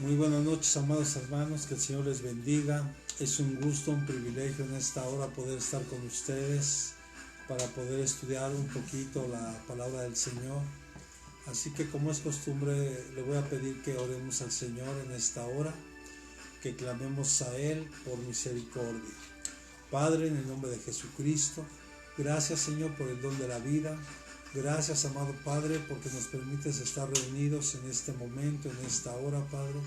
Muy buenas noches, amados hermanos, que el Señor les bendiga. Es un gusto, un privilegio en esta hora poder estar con ustedes para poder estudiar un poquito la palabra del Señor. Así que, como es costumbre, le voy a pedir que oremos al Señor en esta hora, que clamemos a Él por misericordia. Padre, en el nombre de Jesucristo, gracias, Señor, por el don de la vida. Gracias, amado Padre, porque nos permites estar reunidos en este momento, en esta hora, Padre,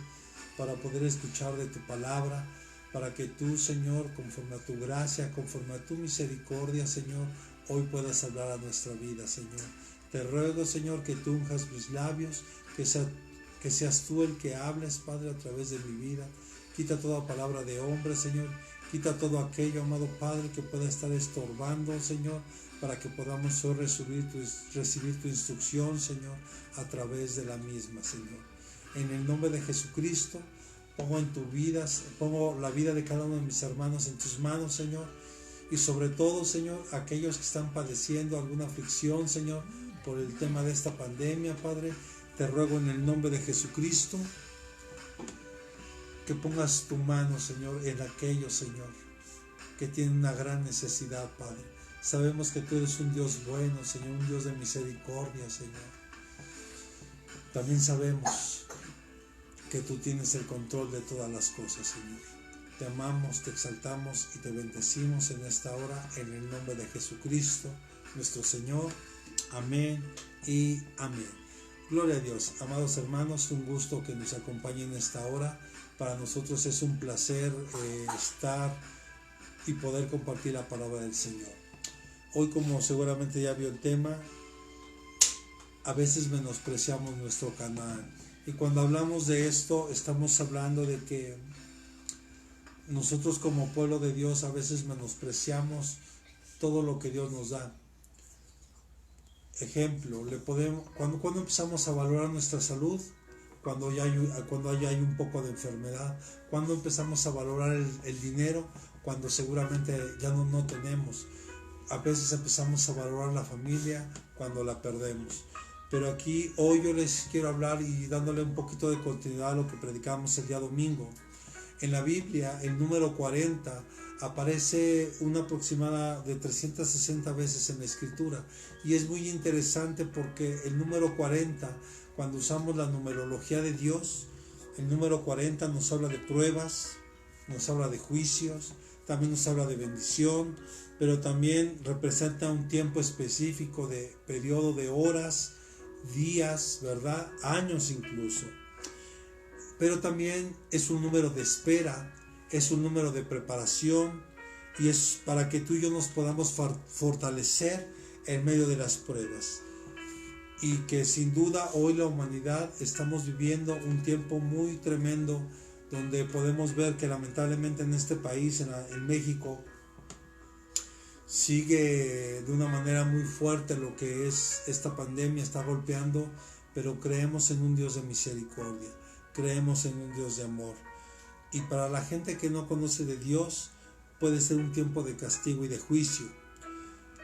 para poder escuchar de tu palabra, para que tú, Señor, conforme a tu gracia, conforme a tu misericordia, Señor, hoy puedas hablar a nuestra vida, Señor. Te ruego, Señor, que tú unjas mis labios, que seas tú el que hables, Padre, a través de mi vida. Quita toda palabra de hombre, Señor. Quita todo aquello, amado Padre, que pueda estar estorbando, Señor, para que podamos hoy recibir tu instrucción, Señor, a través de la misma, Señor. En el nombre de Jesucristo, pongo la vida de cada uno de mis hermanos en tus manos, Señor, y sobre todo, Señor, aquellos que están padeciendo alguna aflicción, Señor, por el tema de esta pandemia, Padre, te ruego en el nombre de Jesucristo que pongas tu mano, Señor, en aquellos, Señor, que tienen una gran necesidad, Padre. Sabemos que tú eres un Dios bueno, Señor, un Dios de misericordia, Señor. También sabemos que tú tienes el control de todas las cosas, Señor. Te amamos, te exaltamos y te bendecimos en esta hora, en el nombre de Jesucristo, nuestro Señor. Amén y amén. Gloria a Dios. Amados hermanos, un gusto que nos acompañen en esta hora. Para nosotros es un placer estar y poder compartir la palabra del Señor. Hoy, como seguramente ya vio el tema, a veces menospreciamos nuestro Canaán. Y cuando hablamos de esto, estamos hablando de que nosotros como pueblo de Dios a veces menospreciamos todo lo que Dios nos da. Ejemplo, cuando empezamos a valorar nuestra salud, cuando ya hay un poco de enfermedad, cuando empezamos a valorar el dinero, cuando seguramente ya no tenemos. A veces empezamos a valorar la familia cuando la perdemos. Pero aquí hoy yo les quiero hablar y dándole un poquito de continuidad a lo que predicamos el día domingo. En la Biblia, el número 40 aparece una aproximada de 360 veces en la Escritura. Y es muy interesante porque el número 40, cuando usamos la numerología de Dios, el número 40 nos habla de pruebas, nos habla de juicios, también nos habla de bendición, pero también representa un tiempo específico de periodo de horas, días, ¿verdad? Años incluso. Pero también es un número de espera, es un número de preparación y es para que tú y yo nos podamos fortalecer en medio de las pruebas. Y que sin duda hoy la humanidad estamos viviendo un tiempo muy tremendo donde podemos ver que lamentablemente en este país, en México, sigue de una manera muy fuerte lo que es esta pandemia, está golpeando, pero creemos en un Dios de misericordia, creemos en un Dios de amor. Y para la gente que no conoce de Dios, puede ser un tiempo de castigo y de juicio.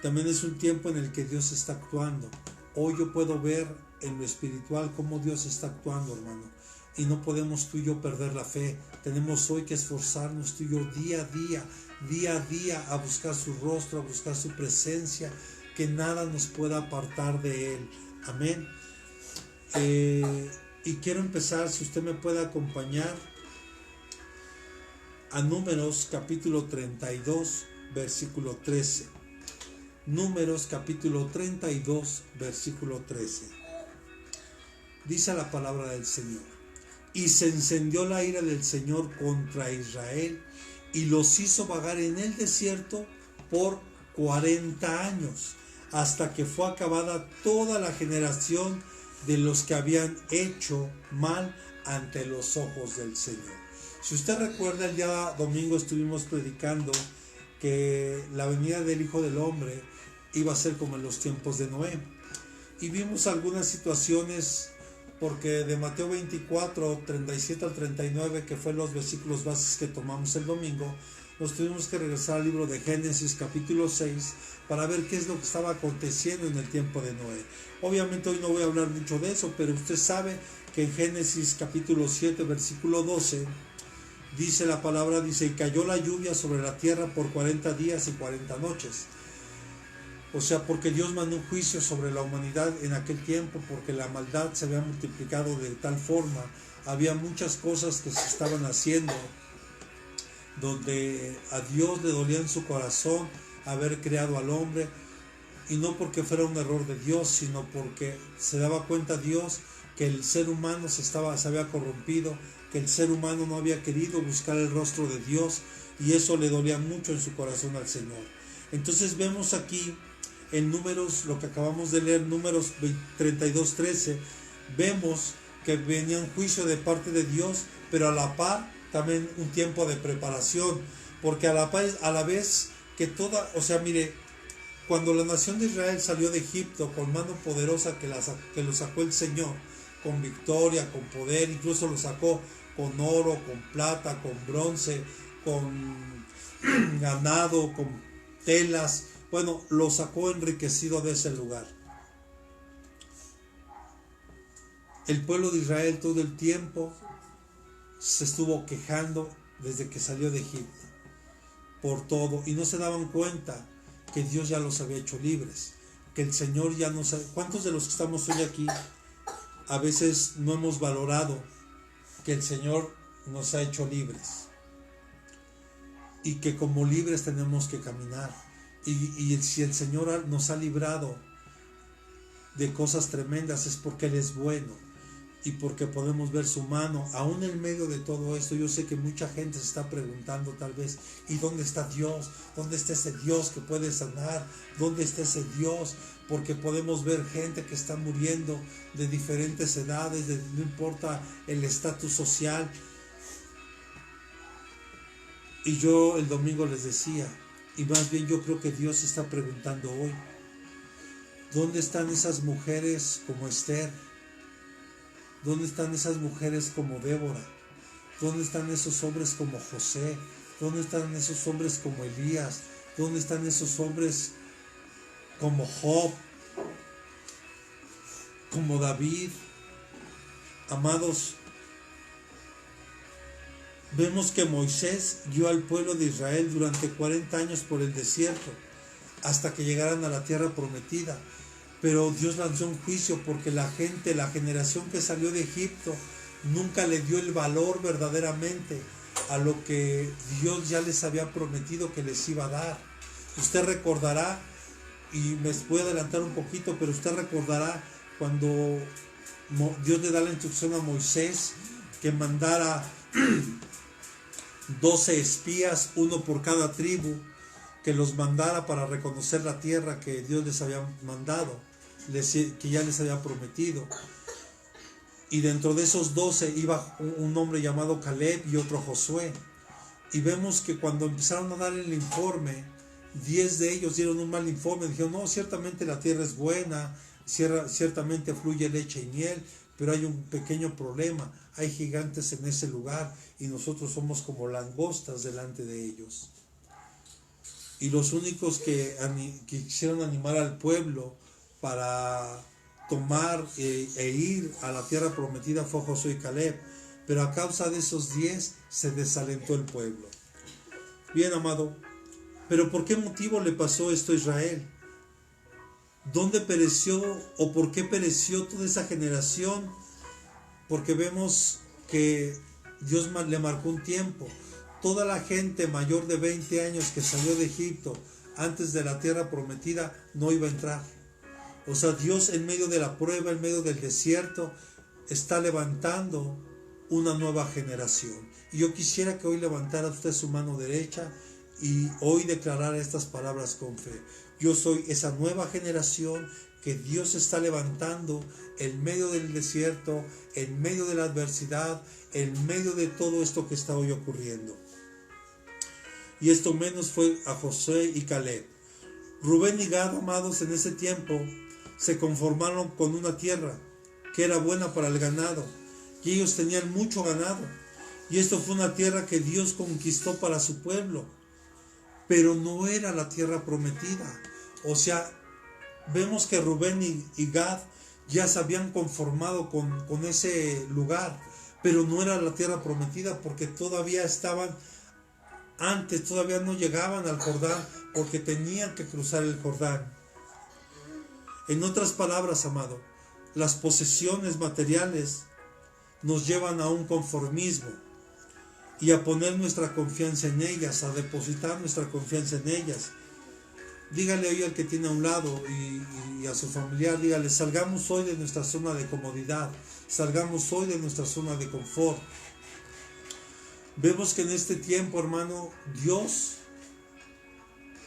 También es un tiempo en el que Dios está actuando. Hoy yo puedo ver en lo espiritual cómo Dios está actuando, hermano. Y no podemos tú y yo perder la fe. Tenemos hoy que esforzarnos tú y yo día a día a buscar su rostro, a buscar su presencia, que nada nos pueda apartar de Él. Amén. Y quiero empezar, si usted me puede acompañar, a Números capítulo 32, versículo 13. Números capítulo 32, versículo 13. Dice la palabra del Señor: y se encendió la ira del Señor contra Israel y los hizo vagar en el desierto por 40 años, hasta que fue acabada toda la generación de los que habían hecho mal ante los ojos del Señor. Si usted recuerda, el día domingo estuvimos predicando que la venida del Hijo del Hombre iba a ser como en los tiempos de Noé. Y vimos algunas situaciones, porque de Mateo 24, 37 al 39, que fue los versículos bases que tomamos el domingo, nos tuvimos que regresar al libro de Génesis capítulo 6 para ver qué es lo que estaba aconteciendo en el tiempo de Noé. Obviamente hoy no voy a hablar mucho de eso, pero usted sabe que en Génesis capítulo 7, versículo 12, dice la palabra, dice, y cayó la lluvia sobre la tierra por 40 días y 40 noches. O sea, porque Dios mandó un juicio sobre la humanidad en aquel tiempo, porque la maldad se había multiplicado de tal forma, había muchas cosas que se estaban haciendo, donde a Dios le dolía en su corazón haber creado al hombre, y no porque fuera un error de Dios, sino porque se daba cuenta Dios que el ser humano se había corrompido, que el ser humano no había querido buscar el rostro de Dios, y eso le dolía mucho en su corazón al Señor. Entonces vemos aquí en Números, lo que acabamos de leer, Números 32:13, vemos que venía un juicio de parte de Dios, pero a la par también un tiempo de preparación, porque a la vez que o sea, mire, cuando la nación de Israel salió de Egipto con mano poderosa que lo sacó el Señor, con victoria, con poder, incluso lo sacó con oro, con plata, con bronce, con ganado, con telas, bueno, lo sacó enriquecido de ese lugar. El pueblo de Israel todo el tiempo se estuvo quejando desde que salió de Egipto por todo, y no se daban cuenta que Dios ya los había hecho libres, que el Señor ya nos... ¿Cuántos de los que estamos hoy aquí a veces no hemos valorado que el Señor nos ha hecho libres? Y que como libres tenemos que caminar. Y si el Señor nos ha librado de cosas tremendas, es porque Él es bueno y porque podemos ver su mano. Aún en medio de todo esto, yo sé que mucha gente se está preguntando tal vez, ¿y dónde está Dios? ¿Dónde está ese Dios que puede sanar? ¿Dónde está ese Dios? Porque podemos ver gente que está muriendo de diferentes edades, no importa el estatus social. Y yo el domingo les decía, y más bien yo creo que Dios está preguntando hoy, ¿dónde están esas mujeres como Esther? ¿Dónde están esas mujeres como Débora? ¿Dónde están esos hombres como José? ¿Dónde están esos hombres como Elías? ¿Dónde están esos hombres como Job? Como David. Amados, vemos que Moisés guió al pueblo de Israel durante 40 años por el desierto, hasta que llegaran a la tierra prometida. Pero Dios lanzó un juicio porque la generación que salió de Egipto, nunca le dio el valor verdaderamente a lo que Dios ya les había prometido que les iba a dar. Usted recordará, y me voy a adelantar un poquito, pero usted recordará cuando Dios le da la instrucción a Moisés que mandara 12 espías, uno por cada tribu, que los mandara para reconocer la tierra que Dios les había mandado, que ya les había prometido. Y dentro de esos 12 iba un hombre llamado Caleb y otro Josué. Y vemos que cuando empezaron a dar el informe, 10 de ellos dieron un mal informe. Dijeron, no, ciertamente la tierra es buena, ciertamente fluye leche y miel, pero hay un pequeño problema. Hay gigantes en ese lugar y nosotros somos como langostas delante de ellos. Y los únicos que quisieron animar al pueblo para tomar e ir a la tierra prometida fue Josué y Caleb, pero a causa de esos 10 se desalentó el pueblo. Bien, amado, pero ¿por qué motivo le pasó esto a Israel? ¿Dónde pereció o por qué pereció toda esa generación? Porque vemos que Dios le marcó un tiempo. Toda la gente mayor de 20 años que salió de Egipto antes de la tierra prometida no iba a entrar. O sea, Dios en medio de la prueba, en medio del desierto, está levantando una nueva generación. Y yo quisiera que hoy levantara usted su mano derecha y hoy declarara estas palabras con fe. Yo soy esa nueva generación que Dios está levantando en medio del desierto, en medio de la adversidad, en medio de todo esto que está hoy ocurriendo. Y esto menos fue a Josué y Caleb. Rubén y Gad, amados, en ese tiempo se conformaron con una tierra que era buena para el ganado, y ellos tenían mucho ganado, y esto fue una tierra que Dios conquistó para su pueblo, pero no era la tierra prometida. O sea, vemos que Rubén y Gad ya se habían conformado con ese lugar, pero no era la tierra prometida porque todavía estaban antes, todavía no llegaban al Jordán porque tenían que cruzar el Jordán. En otras palabras, amado, las posesiones materiales nos llevan a un conformismo y a poner nuestra confianza en ellas, a depositar nuestra confianza en ellas. Dígale hoy al que tiene a un lado y a su familiar, dígale, salgamos hoy de nuestra zona de comodidad, salgamos hoy de nuestra zona de confort. Vemos que en este tiempo, hermano, Dios,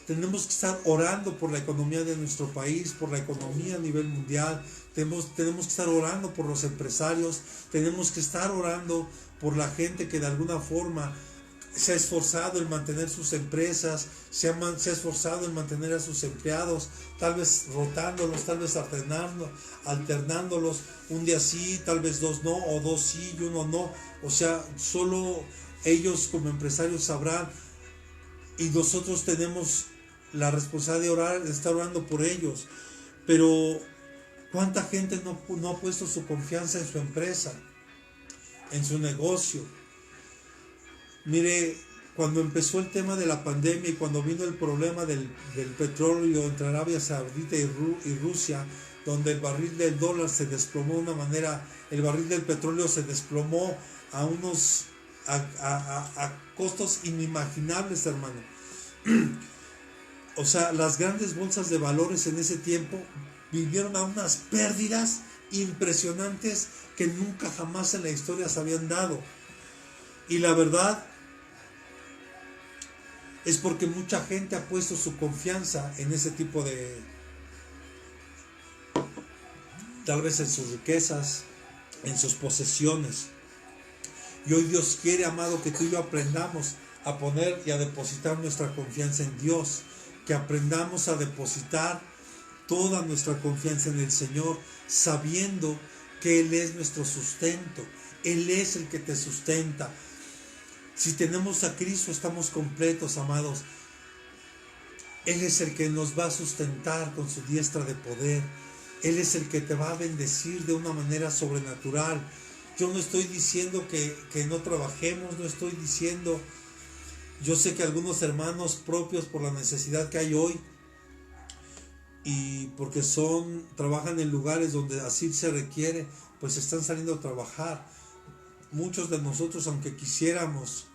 tenemos que estar orando por la economía de nuestro país, por la economía a nivel mundial, tenemos que estar orando por los empresarios, tenemos que estar orando por la gente que de alguna forma se ha esforzado en mantener sus empresas, se ha esforzado en mantener a sus empleados, tal vez rotándolos, tal vez alternándolos, un día sí, tal vez dos no, o dos sí y uno no. O sea, solo ellos como empresarios sabrán, y nosotros tenemos la responsabilidad de estar orando por ellos. Pero ¿cuánta gente no ha puesto su confianza en su empresa, en su negocio? Mire, cuando empezó el tema de la pandemia y cuando vino el problema del petróleo entre Arabia Saudita y Rusia, donde el barril del dólar se desplomó de una manera, el barril del petróleo se desplomó a unos a costos inimaginables, hermano. O sea, las grandes bolsas de valores en ese tiempo vivieron a unas pérdidas impresionantes que nunca jamás en la historia se habían dado. Y la verdad es porque mucha gente ha puesto su confianza en ese tipo de, tal vez en sus riquezas, en sus posesiones. Y hoy Dios quiere, amado, que tú y yo aprendamos a poner y a depositar nuestra confianza en Dios, que aprendamos a depositar toda nuestra confianza en el Señor, sabiendo que Él es nuestro sustento, Él es el que te sustenta. Si tenemos a Cristo, estamos completos, amados. Él es el que nos va a sustentar con su diestra de poder. Él es el que te va a bendecir de una manera sobrenatural. Yo no estoy diciendo que no trabajemos, no estoy diciendo... Yo sé que algunos hermanos propios por la necesidad que hay hoy y porque trabajan en lugares donde así se requiere, pues están saliendo a trabajar. Muchos de nosotros, aunque quisiéramos,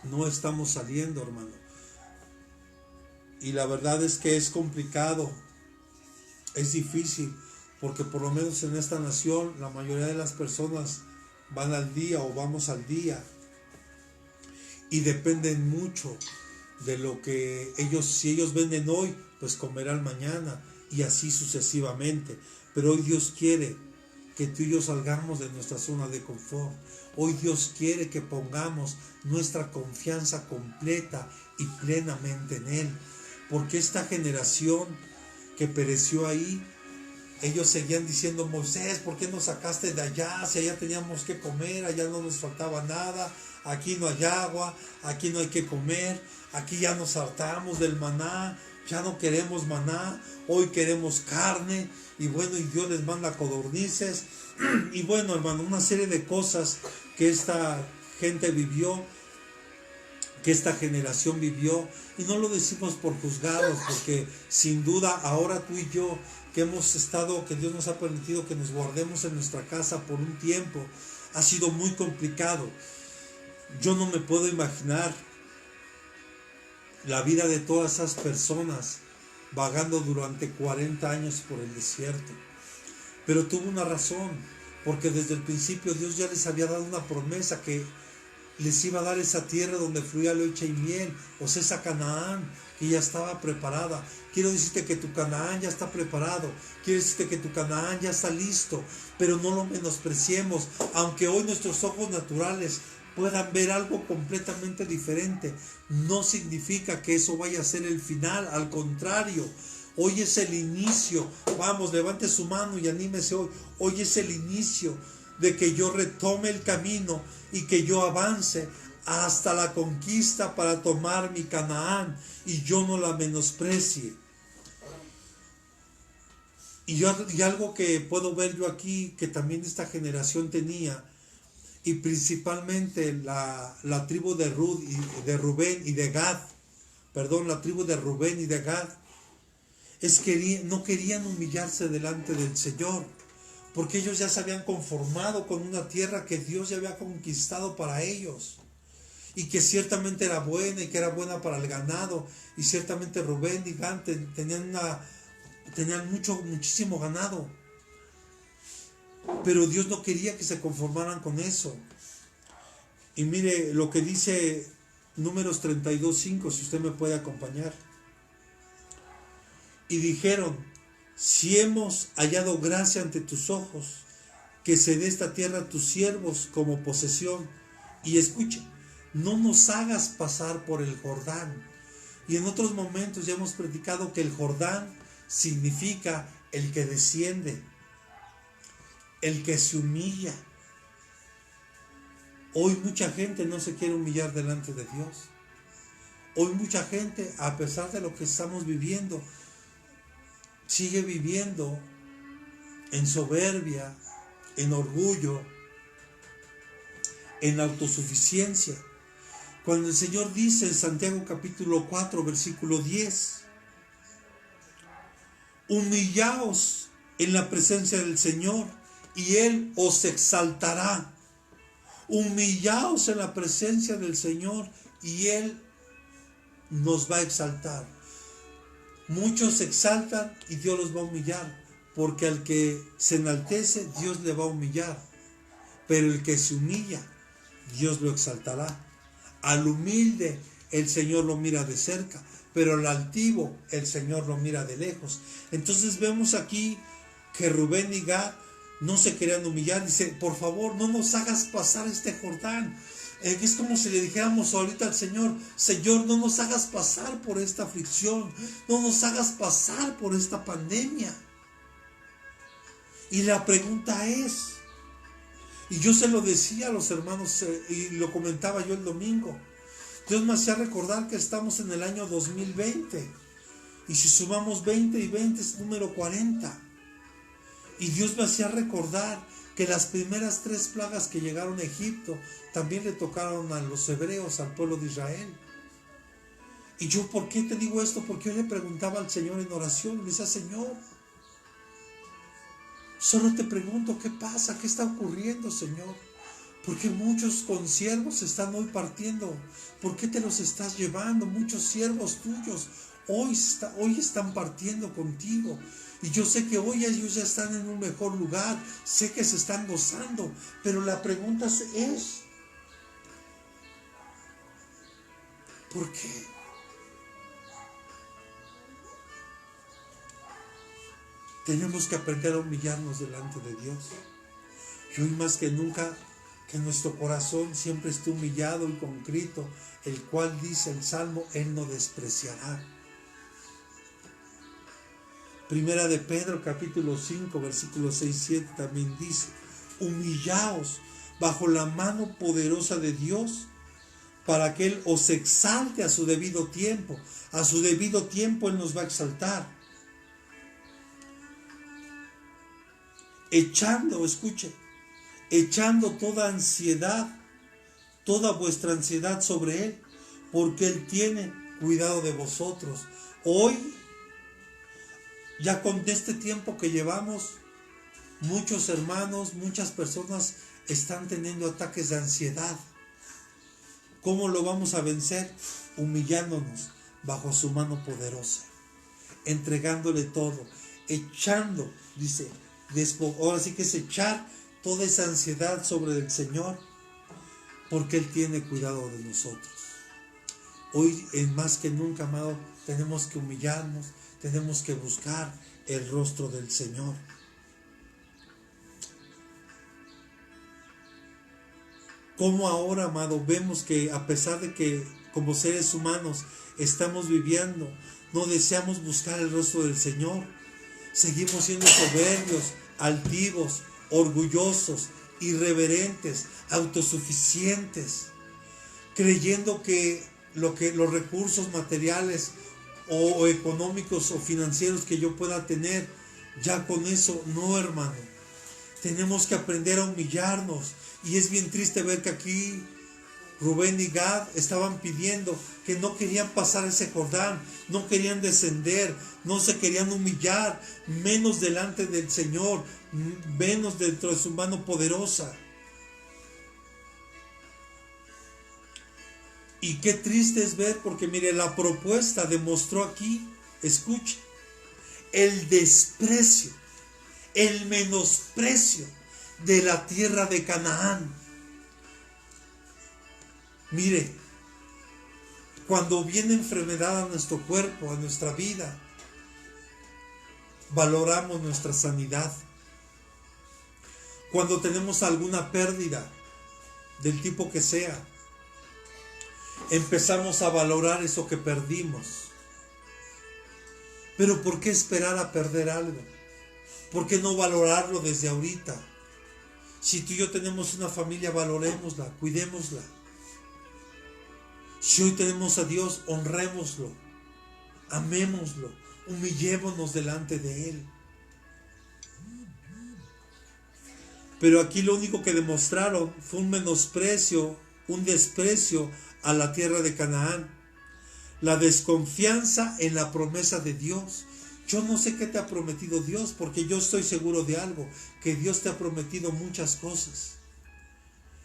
no estamos saliendo, hermano. Y la verdad es que es complicado, es difícil, porque por lo menos en esta nación la mayoría de las personas van al día o vamos al día. Y dependen mucho de lo que si ellos venden hoy, pues comerán mañana y así sucesivamente. Pero hoy Dios quiere que tú y yo salgamos de nuestra zona de confort. Hoy Dios quiere que pongamos nuestra confianza completa y plenamente en Él. Porque esta generación que pereció ahí, ellos seguían diciendo: Moisés, ¿por qué nos sacaste de allá? Si allá teníamos que comer, allá no nos faltaba nada. Aquí no hay agua, aquí no hay que comer, aquí ya nos hartamos del maná, ya no queremos maná, hoy queremos carne, y bueno, y Dios les manda codornices, y bueno, hermano, una serie de cosas que esta gente vivió, que esta generación vivió, y no lo decimos por juzgarlos, porque sin duda ahora tú y yo, que hemos estado, que Dios nos ha permitido que nos guardemos en nuestra casa por un tiempo, ha sido muy complicado. Yo no me puedo imaginar la vida de todas esas personas vagando durante 40 años por el desierto. Pero tuvo una razón, porque desde el principio Dios ya les había dado una promesa que les iba a dar esa tierra donde fluía leche y miel, o sea, esa Canaán que ya estaba preparada. Quiero decirte que tu Canaán ya está preparado, quiero decirte que tu Canaán ya está listo, pero no lo menospreciemos, aunque hoy nuestros ojos naturales puedan ver algo completamente diferente, no significa que eso vaya a ser el final, al contrario, hoy es el inicio. Vamos, levante su mano y anímese hoy. Hoy es el inicio de que yo retome el camino y que yo avance hasta la conquista para tomar mi Canaán y yo no la menosprecie. Y algo que puedo ver yo aquí, que también esta generación tenía, y principalmente la tribu de Rubén y de Gad, perdón, la tribu de Rubén y de Gad, es que no querían humillarse delante del Señor, porque ellos ya se habían conformado con una tierra que Dios ya había conquistado para ellos, y que ciertamente era buena y que era buena para el ganado, y ciertamente Rubén y Gad tenían muchísimo ganado, pero Dios no quería que se conformaran con eso. Y mire lo que dice Números 32:5, si usted me puede acompañar. Y dijeron: si hemos hallado gracia ante tus ojos, que se dé esta tierra a tus siervos como posesión. Y escuche, no nos hagas pasar por el Jordán. Y en otros momentos ya hemos predicado que el Jordán significa el que desciende, el que se humilla. Hoy mucha gente no se quiere humillar delante de Dios. Hoy mucha gente, a pesar de lo que estamos viviendo, sigue viviendo en soberbia, en orgullo, en autosuficiencia. Cuando el Señor dice en Santiago capítulo 4, versículo 10, humillaos en la presencia del Señor y Él os exaltará. Humillaos en la presencia del Señor y Él nos va a exaltar. Muchos se exaltan y Dios los va a humillar, porque al que se enaltece, Dios le va a humillar. Pero el que se humilla, Dios lo exaltará. Al humilde, el Señor lo mira de cerca, pero al altivo, el Señor lo mira de lejos. Entonces vemos aquí que Rubén y Gad no se querían humillar. Dice: por favor, no nos hagas pasar este Jordán. Es como si le dijéramos ahorita al Señor: Señor, no nos hagas pasar por esta aflicción, no nos hagas pasar por esta pandemia. Y la pregunta es, y yo se lo decía a los hermanos y lo comentaba yo el domingo, Dios me hacía recordar que estamos en el año 2020, y si sumamos 20 y 20 es número 40. Y Dios me hacía recordar que las primeras 3 plagas que llegaron a Egipto también le tocaron a los hebreos, al pueblo de Israel. Y yo, ¿por qué te digo esto? Porque yo le preguntaba al Señor en oración, le decía: Señor, solo te pregunto, ¿qué pasa? ¿Qué está ocurriendo, Señor? Porque muchos consiervos están hoy partiendo. ¿Por qué te los estás llevando? Muchos siervos tuyos hoy están partiendo contigo. Y yo sé que hoy ellos ya están en un mejor lugar, sé que se están gozando, pero la pregunta es, ¿por qué? Tenemos que aprender a humillarnos delante de Dios. Y hoy más que nunca, que nuestro corazón siempre esté humillado y contrito, el cual dice el Salmo: Él no despreciará. Primera de Pedro capítulo 5 versículos 6-7 también dice: humillaos bajo la mano poderosa de Dios, para que Él os exalte a su debido tiempo. A su debido tiempo Él nos va a exaltar. Echando toda ansiedad, toda vuestra ansiedad sobre Él, porque Él tiene cuidado de vosotros. Hoy, ya con este tiempo que llevamos, muchos hermanos, muchas personas están teniendo ataques de ansiedad. ¿Cómo lo vamos a vencer? Humillándonos bajo su mano poderosa, entregándole todo, echando, dice, ahora sí que es echar toda esa ansiedad sobre el Señor, porque Él tiene cuidado de nosotros. Hoy, más que nunca, amado, tenemos que humillarnos, tenemos que buscar el rostro del Señor. Como ahora, amado, vemos que a pesar de que como seres humanos estamos viviendo, no deseamos buscar el rostro del Señor. Seguimos siendo soberbios, altivos, orgullosos, irreverentes, autosuficientes, creyendo que los recursos materiales o económicos o financieros que yo pueda tener Ya con eso, no, hermano. Tenemos que aprender a humillarnos. Y es bien triste ver que aquí Rubén y Gad estaban pidiendo que no querían pasar ese Jordán, no querían descender, no se querían humillar, menos delante del Señor, menos dentro de su mano poderosa. Y qué triste es ver, porque mire, la propuesta demostró aquí, escuche, el desprecio, el menosprecio de la tierra de Canaán. Mire, cuando viene enfermedad a nuestro cuerpo, a nuestra vida, valoramos nuestra sanidad. Cuando tenemos alguna pérdida, del tipo que sea, empezamos a valorar eso que perdimos. Pero ¿por qué esperar a perder algo? ¿Por qué no valorarlo desde ahorita? Si tú y yo tenemos una familia, valorémosla, cuidémosla. Si hoy tenemos a Dios, honrémoslo, amémoslo, humillémonos delante de Él. Pero aquí lo único que demostraron fue un menosprecio, un desprecio a la tierra de Canaán. La desconfianza en la promesa de Dios. Yo no sé qué te ha prometido Dios, porque yo estoy seguro de algo, que Dios te ha prometido muchas cosas.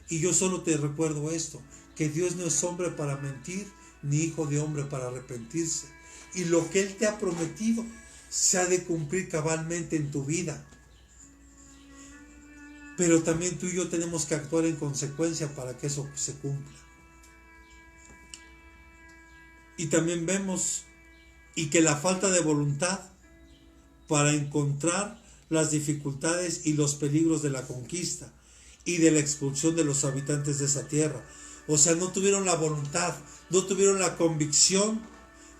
Y yo solo te recuerdo esto, que Dios no es hombre para mentir, ni hijo de hombre para arrepentirse. Y lo que Él te ha prometido se ha de cumplir cabalmente en tu vida. Pero también tú y yo tenemos que actuar en consecuencia para que eso se cumpla. Y también vemos y que la falta de voluntad para encontrar las dificultades y los peligros de la conquista y de la expulsión de los habitantes de esa tierra. O sea, no tuvieron la voluntad, no tuvieron la convicción,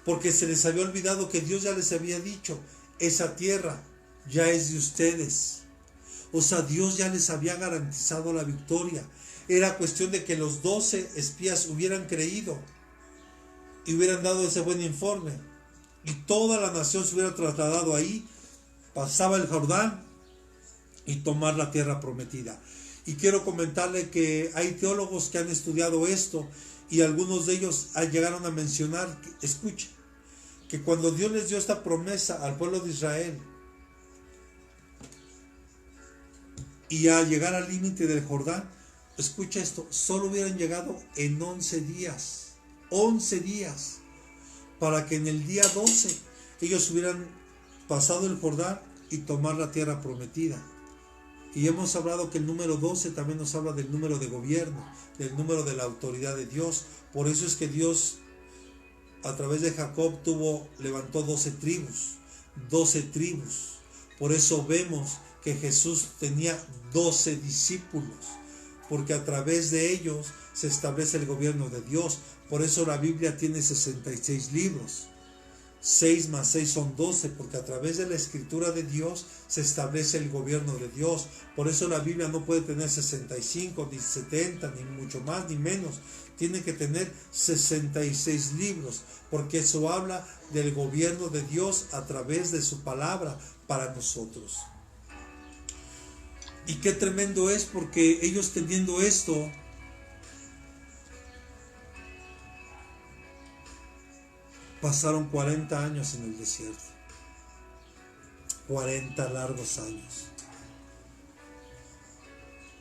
porque se les había olvidado que Dios ya les había dicho, esa tierra ya es de ustedes. O sea, Dios ya les había garantizado la victoria. Era cuestión de que los 12 espías hubieran creído y hubieran dado ese buen informe, y toda la nación se hubiera trasladado ahí, pasaba el Jordán y tomar la tierra prometida. Y quiero comentarle que hay teólogos que han estudiado esto, y algunos de ellos llegaron a mencionar, escuche, que cuando Dios les dio esta promesa al pueblo de Israel, y a llegar al límite del Jordán, escucha esto, solo hubieran llegado en 11 días. 11 días, para que en el día 12 ellos hubieran pasado el Jordán y tomar la tierra prometida. Y hemos hablado que el número 12 también nos habla del número de gobierno, del número de la autoridad de Dios. Por eso es que Dios a través de Jacob levantó 12 tribus, 12 tribus. Por eso vemos que Jesús tenía 12 discípulos, porque a través de ellos se establece el gobierno de Dios. Por eso la Biblia tiene 66 libros. 6 más 6 son 12, porque a través de la escritura de Dios se establece el gobierno de Dios. Por eso la Biblia no puede tener 65, ni 70, ni mucho más, ni menos. Tiene que tener 66 libros, porque eso habla del gobierno de Dios a través de su palabra para nosotros. Y qué tremendo es, porque ellos teniendo esto, pasaron 40 años en el desierto. 40 largos años.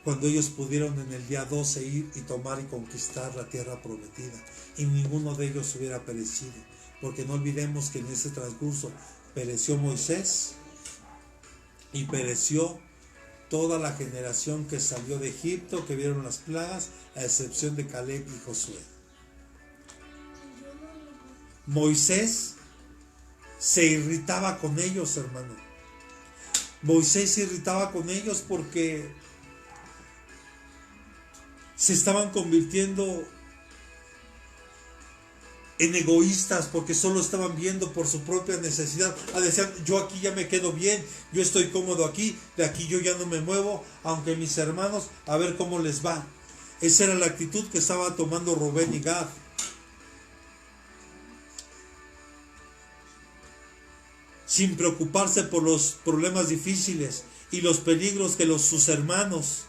Cuando ellos pudieron en el día 12 ir y tomar y conquistar la tierra prometida. Y ninguno de ellos hubiera perecido. Porque no olvidemos que en ese transcurso pereció Moisés y pereció toda la generación que salió de Egipto, que vieron las plagas, a excepción de Caleb y Josué. Moisés se irritaba con ellos, hermano. Moisés se irritaba con ellos porque se estaban convirtiendo en egoístas, porque solo estaban viendo por su propia necesidad. Decían, yo aquí ya me quedo bien, yo estoy cómodo aquí, de aquí yo ya no me muevo, aunque mis hermanos, a ver cómo les va. Esa era la actitud que estaba tomando Rubén y Gad. sin preocuparse por los problemas difíciles y los peligros que sus hermanos,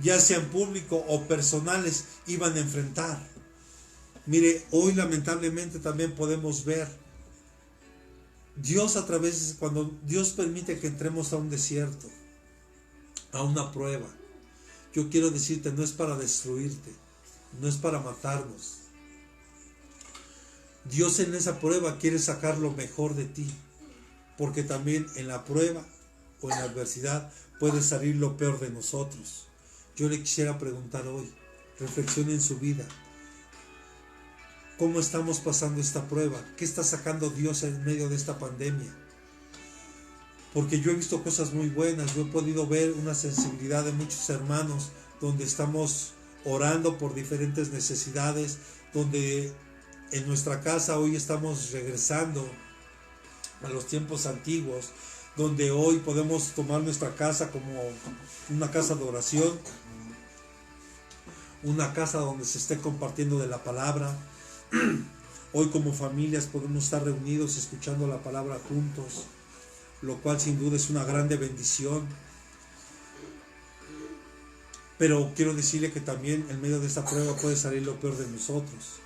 ya sean públicos o personales, iban a enfrentar. Mire, hoy lamentablemente también podemos ver Dios cuando Dios permite que entremos a un desierto, a una prueba. Yo quiero decirte, no es para destruirte, no es para matarnos. Dios en esa prueba quiere sacar lo mejor de ti, porque también en la prueba o en la adversidad puede salir lo peor de nosotros. Yo le quisiera preguntar hoy, reflexione en su vida. ¿Cómo estamos pasando esta prueba? ¿Qué está sacando Dios en medio de esta pandemia? Porque yo he visto cosas muy buenas. Yo he podido ver una sensibilidad de muchos hermanos donde estamos orando por diferentes necesidades, donde en nuestra casa hoy estamos regresando a los tiempos antiguos, donde hoy podemos tomar nuestra casa como una casa de oración, una casa donde se esté compartiendo de la palabra. Hoy como familias podemos estar reunidos escuchando la palabra juntos, lo cual sin duda es una grande bendición. Pero quiero decirle que también en medio de esta prueba puede salir lo peor de nosotros,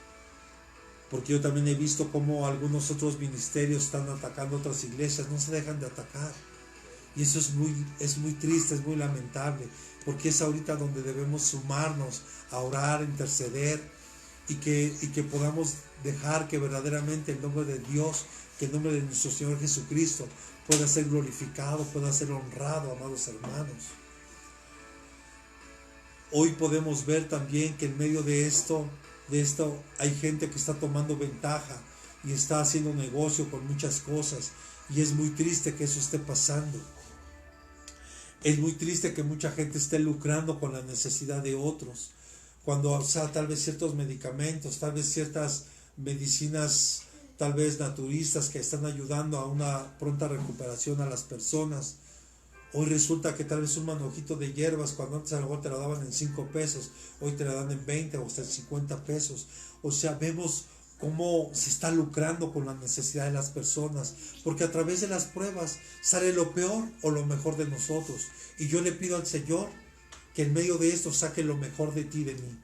porque yo también he visto cómo algunos otros ministerios están atacando otras iglesias, no se dejan de atacar, y eso es muy triste, es muy lamentable, porque es ahorita donde debemos sumarnos a orar, a interceder, y que podamos dejar que verdaderamente el nombre de Dios, que el nombre de nuestro Señor Jesucristo pueda ser glorificado, pueda ser honrado, amados hermanos. Hoy podemos ver también que en medio de esto hay gente que está tomando ventaja y está haciendo negocio con muchas cosas, y es muy triste que eso esté pasando. Es muy triste que mucha gente esté lucrando con la necesidad de otros, cuando tal vez ciertos medicamentos, tal vez ciertas medicinas, tal vez naturistas que están ayudando a una pronta recuperación a las personas. Hoy resulta que tal vez un manojito de hierbas, cuando antes a lo mejor te lo daban en 5 pesos, hoy te lo dan en 20 o hasta en 50 pesos. O sea, vemos cómo se está lucrando con la necesidad de las personas, porque a través de las pruebas sale lo peor o lo mejor de nosotros. Y yo le pido al Señor que en medio de esto saque lo mejor de ti y de mí.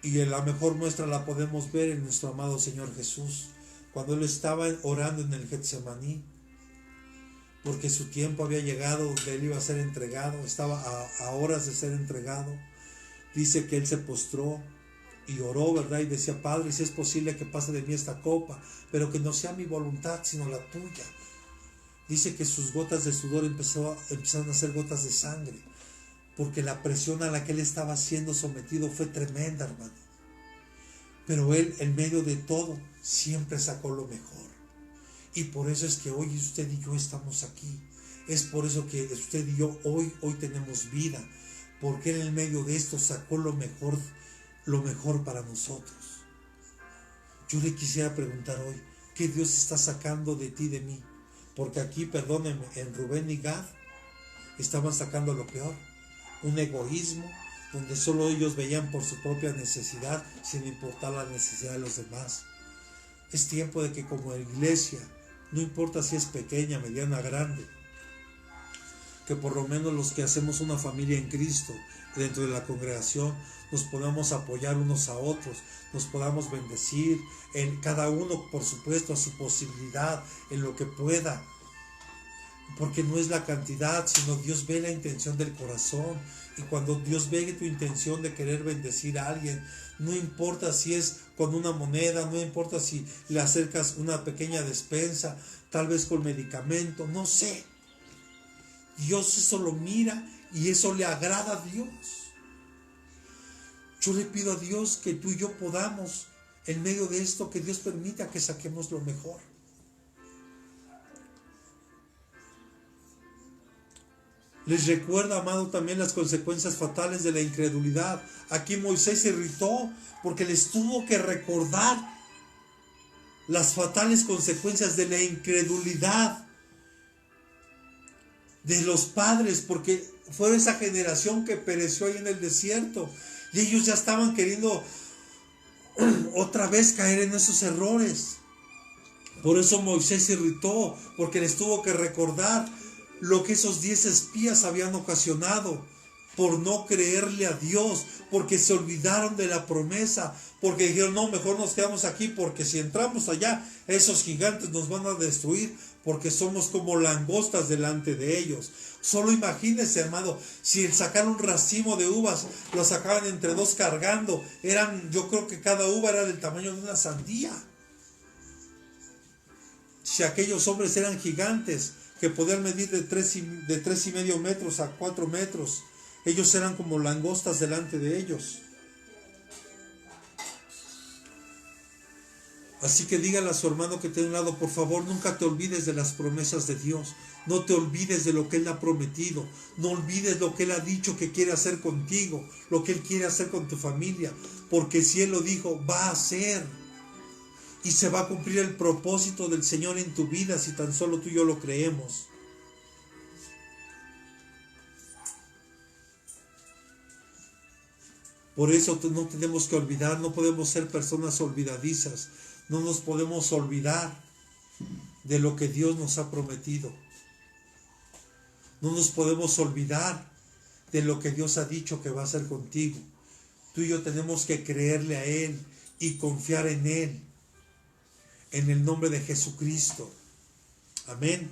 Y la mejor muestra la podemos ver en nuestro amado Señor Jesús, cuando Él estaba orando en el Getsemaní, porque su tiempo había llegado donde Él iba a ser entregado, estaba a horas de ser entregado. Dice que Él se postró y oró, ¿verdad? Y decía: Padre, si es posible que pase de mí esta copa, pero que no sea mi voluntad, sino la tuya. Dice que sus gotas de sudor empezaron a ser gotas de sangre, porque la presión a la que Él estaba siendo sometido fue tremenda, hermano. Pero Él, en medio de todo, siempre sacó lo mejor. Y por eso es que hoy usted y yo estamos aquí. Es por eso que usted y yo hoy tenemos vida, porque Él en medio de esto sacó lo mejor para nosotros. Yo le quisiera preguntar hoy, ¿qué Dios está sacando de ti y de mí? Porque aquí, perdónenme, en Rubén y Gad estaban sacando lo peor. Un egoísmo donde solo ellos veían por su propia necesidad, sin importar la necesidad de los demás. Es tiempo de que como iglesia, no importa si es pequeña, mediana, grande, que por lo menos los que hacemos una familia en Cristo dentro de la congregación nos podamos apoyar unos a otros, nos podamos bendecir, en cada uno por supuesto a su posibilidad, en lo que pueda, porque no es la cantidad, sino Dios ve la intención del corazón. Y cuando Dios ve tu intención de querer bendecir a alguien, no importa si es con una moneda, no importa si le acercas una pequeña despensa, tal vez con medicamento, no sé. Dios eso lo mira y eso le agrada a Dios. Yo le pido a Dios que tú y yo podamos, en medio de esto, que Dios permita que saquemos lo mejor. Les recuerda, amado, también las consecuencias fatales de la incredulidad. Aquí Moisés se irritó porque les tuvo que recordar las fatales consecuencias de la incredulidad de los padres, porque fue esa generación que pereció ahí en el desierto y ellos ya estaban queriendo otra vez caer en esos errores. Por eso Moisés se irritó, porque les tuvo que recordar lo que esos 10 espías habían ocasionado por no creerle a Dios, porque se olvidaron de la promesa, porque dijeron, no, mejor nos quedamos aquí, porque si entramos allá, esos gigantes nos van a destruir, porque somos como langostas delante de ellos. Solo imagínense, hermano, si el sacar un racimo de uvas, lo sacaban entre dos cargando, yo creo que cada uva era del tamaño de una sandía. Si aquellos hombres eran gigantes, que podían medir de 3,5 metros a 4 metros, ellos eran como langostas delante de ellos. Así que dígale a su hermano que tiene a un lado, por favor, nunca te olvides de las promesas de Dios. No te olvides de lo que Él ha prometido. No olvides lo que Él ha dicho que quiere hacer contigo, lo que Él quiere hacer con tu familia. Porque si Él lo dijo, va a hacer. Y se va a cumplir el propósito del Señor en tu vida si tan solo tú y yo lo creemos. Por eso no tenemos que olvidar, no podemos ser personas olvidadizas. No nos podemos olvidar de lo que Dios nos ha prometido. No nos podemos olvidar de lo que Dios ha dicho que va a hacer contigo. Tú y yo tenemos que creerle a Él y confiar en Él. En el nombre de Jesucristo. Amén.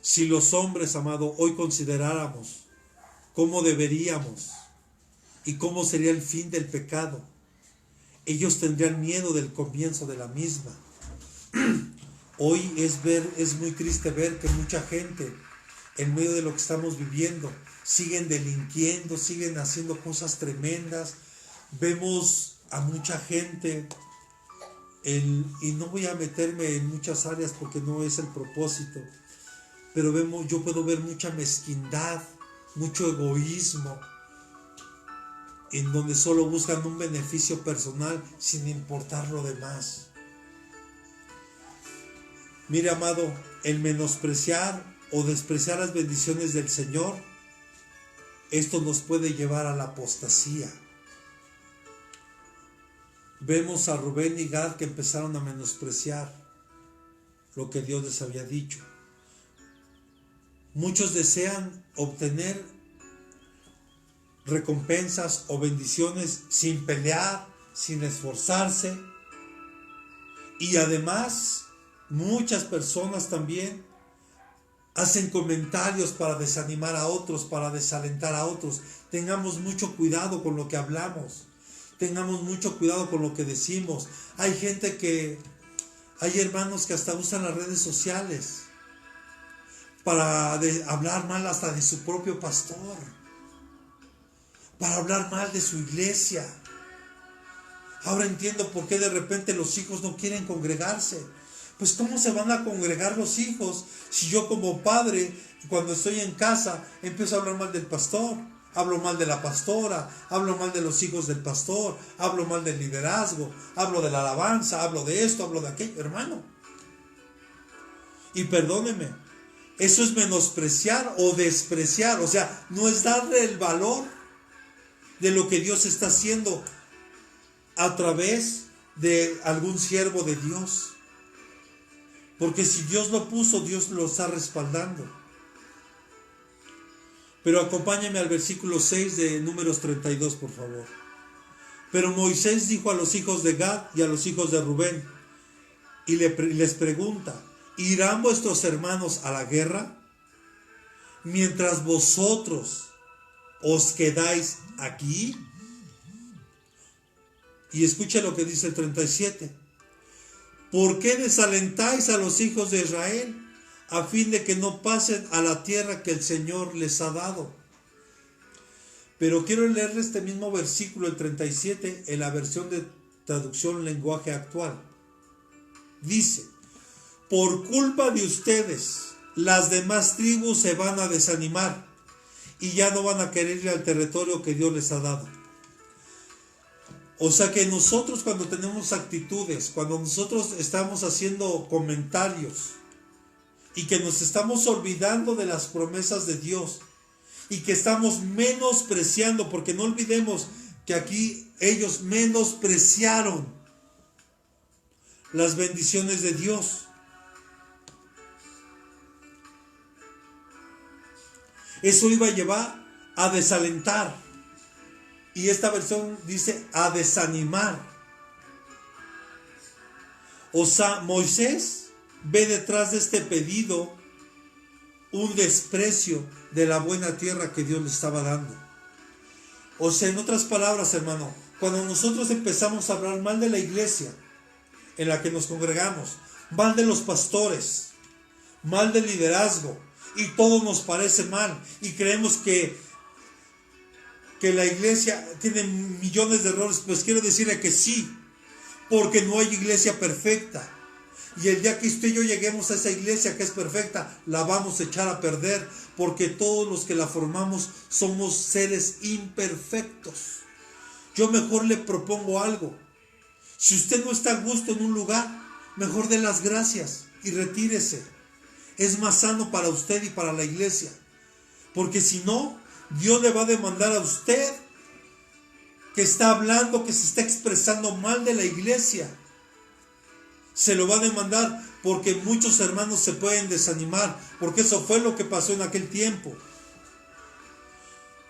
Si los hombres, amado, hoy consideráramos cómo deberíamos y cómo sería el fin del pecado, ellos tendrían miedo del comienzo de la misma. Hoy es muy triste ver que mucha gente, en medio de lo que estamos viviendo, siguen delinquiendo, siguen haciendo cosas tremendas. Vemos a mucha gente, y no voy a meterme en muchas áreas porque no es el propósito, pero yo puedo ver mucha mezquindad, mucho egoísmo, en donde solo buscan un beneficio personal sin importar lo demás. Mire, amado, el menospreciar o despreciar las bendiciones del Señor, esto nos puede llevar a la apostasía. Vemos a Rubén y Gad que empezaron a menospreciar lo que Dios les había dicho. Muchos desean obtener recompensas o bendiciones sin pelear, sin esforzarse. Y además, muchas personas también hacen comentarios para desanimar a otros, para desalentar a otros. Tengamos mucho cuidado con lo que hablamos. Tengamos mucho cuidado con lo que decimos. Hay hermanos que hasta usan las redes sociales para hablar mal hasta de su propio pastor, para hablar mal de su iglesia. Ahora entiendo por qué de repente los hijos no quieren congregarse. Pues ¿cómo se van a congregar los hijos si yo como padre, cuando estoy en casa, empiezo a hablar mal del pastor? Hablo mal de la pastora, hablo mal de los hijos del pastor, hablo mal del liderazgo, hablo de la alabanza, hablo de esto, hablo de aquello, hermano. Y perdóneme, eso es menospreciar o despreciar, o sea, no es darle el valor de lo que Dios está haciendo a través de algún siervo de Dios. Porque si Dios lo puso, Dios lo está respaldando. Pero acompáñame al versículo 6 de Números 32, por favor. Pero Moisés dijo a los hijos de Gad y a los hijos de Rubén, y les pregunta, ¿irán vuestros hermanos a la guerra? Mientras vosotros os quedáis aquí. Y escucha lo que dice el 37. ¿Por qué desalentáis a los hijos de Israel a fin de que no pasen a la tierra que el Señor les ha dado? Pero quiero leerle este mismo versículo, el 37, en la versión de traducción lenguaje actual. Dice, por culpa de ustedes, las demás tribus se van a desanimar y ya no van a querer ir al territorio que Dios les ha dado. O sea que nosotros cuando tenemos actitudes, cuando nosotros estamos haciendo comentarios y que nos estamos olvidando de las promesas de Dios y que estamos menospreciando, porque no olvidemos que aquí ellos menospreciaron las bendiciones de Dios. Eso iba a llevar a desalentar. Y esta versión dice a desanimar. O sea, Moisés ve detrás de este pedido un desprecio de la buena tierra que Dios le estaba dando. O sea, en otras palabras, hermano, cuando nosotros empezamos a hablar mal de la iglesia en la que nos congregamos, mal de los pastores, mal del liderazgo, y todo nos parece mal, y creemos que la iglesia tiene millones de errores, pues quiero decirle que sí, porque no hay iglesia perfecta. Y el día que usted y yo lleguemos a esa iglesia que es perfecta, la vamos a echar a perder, porque todos los que la formamos somos seres imperfectos. Yo mejor le propongo algo. Si usted no está a gusto en un lugar, mejor dé las gracias y retírese. Es más sano para usted y para la iglesia. Porque si no, Dios le va a demandar a usted que está hablando, que se está expresando mal de la iglesia. Se lo va a demandar, porque muchos hermanos se pueden desanimar, porque eso fue lo que pasó en aquel tiempo.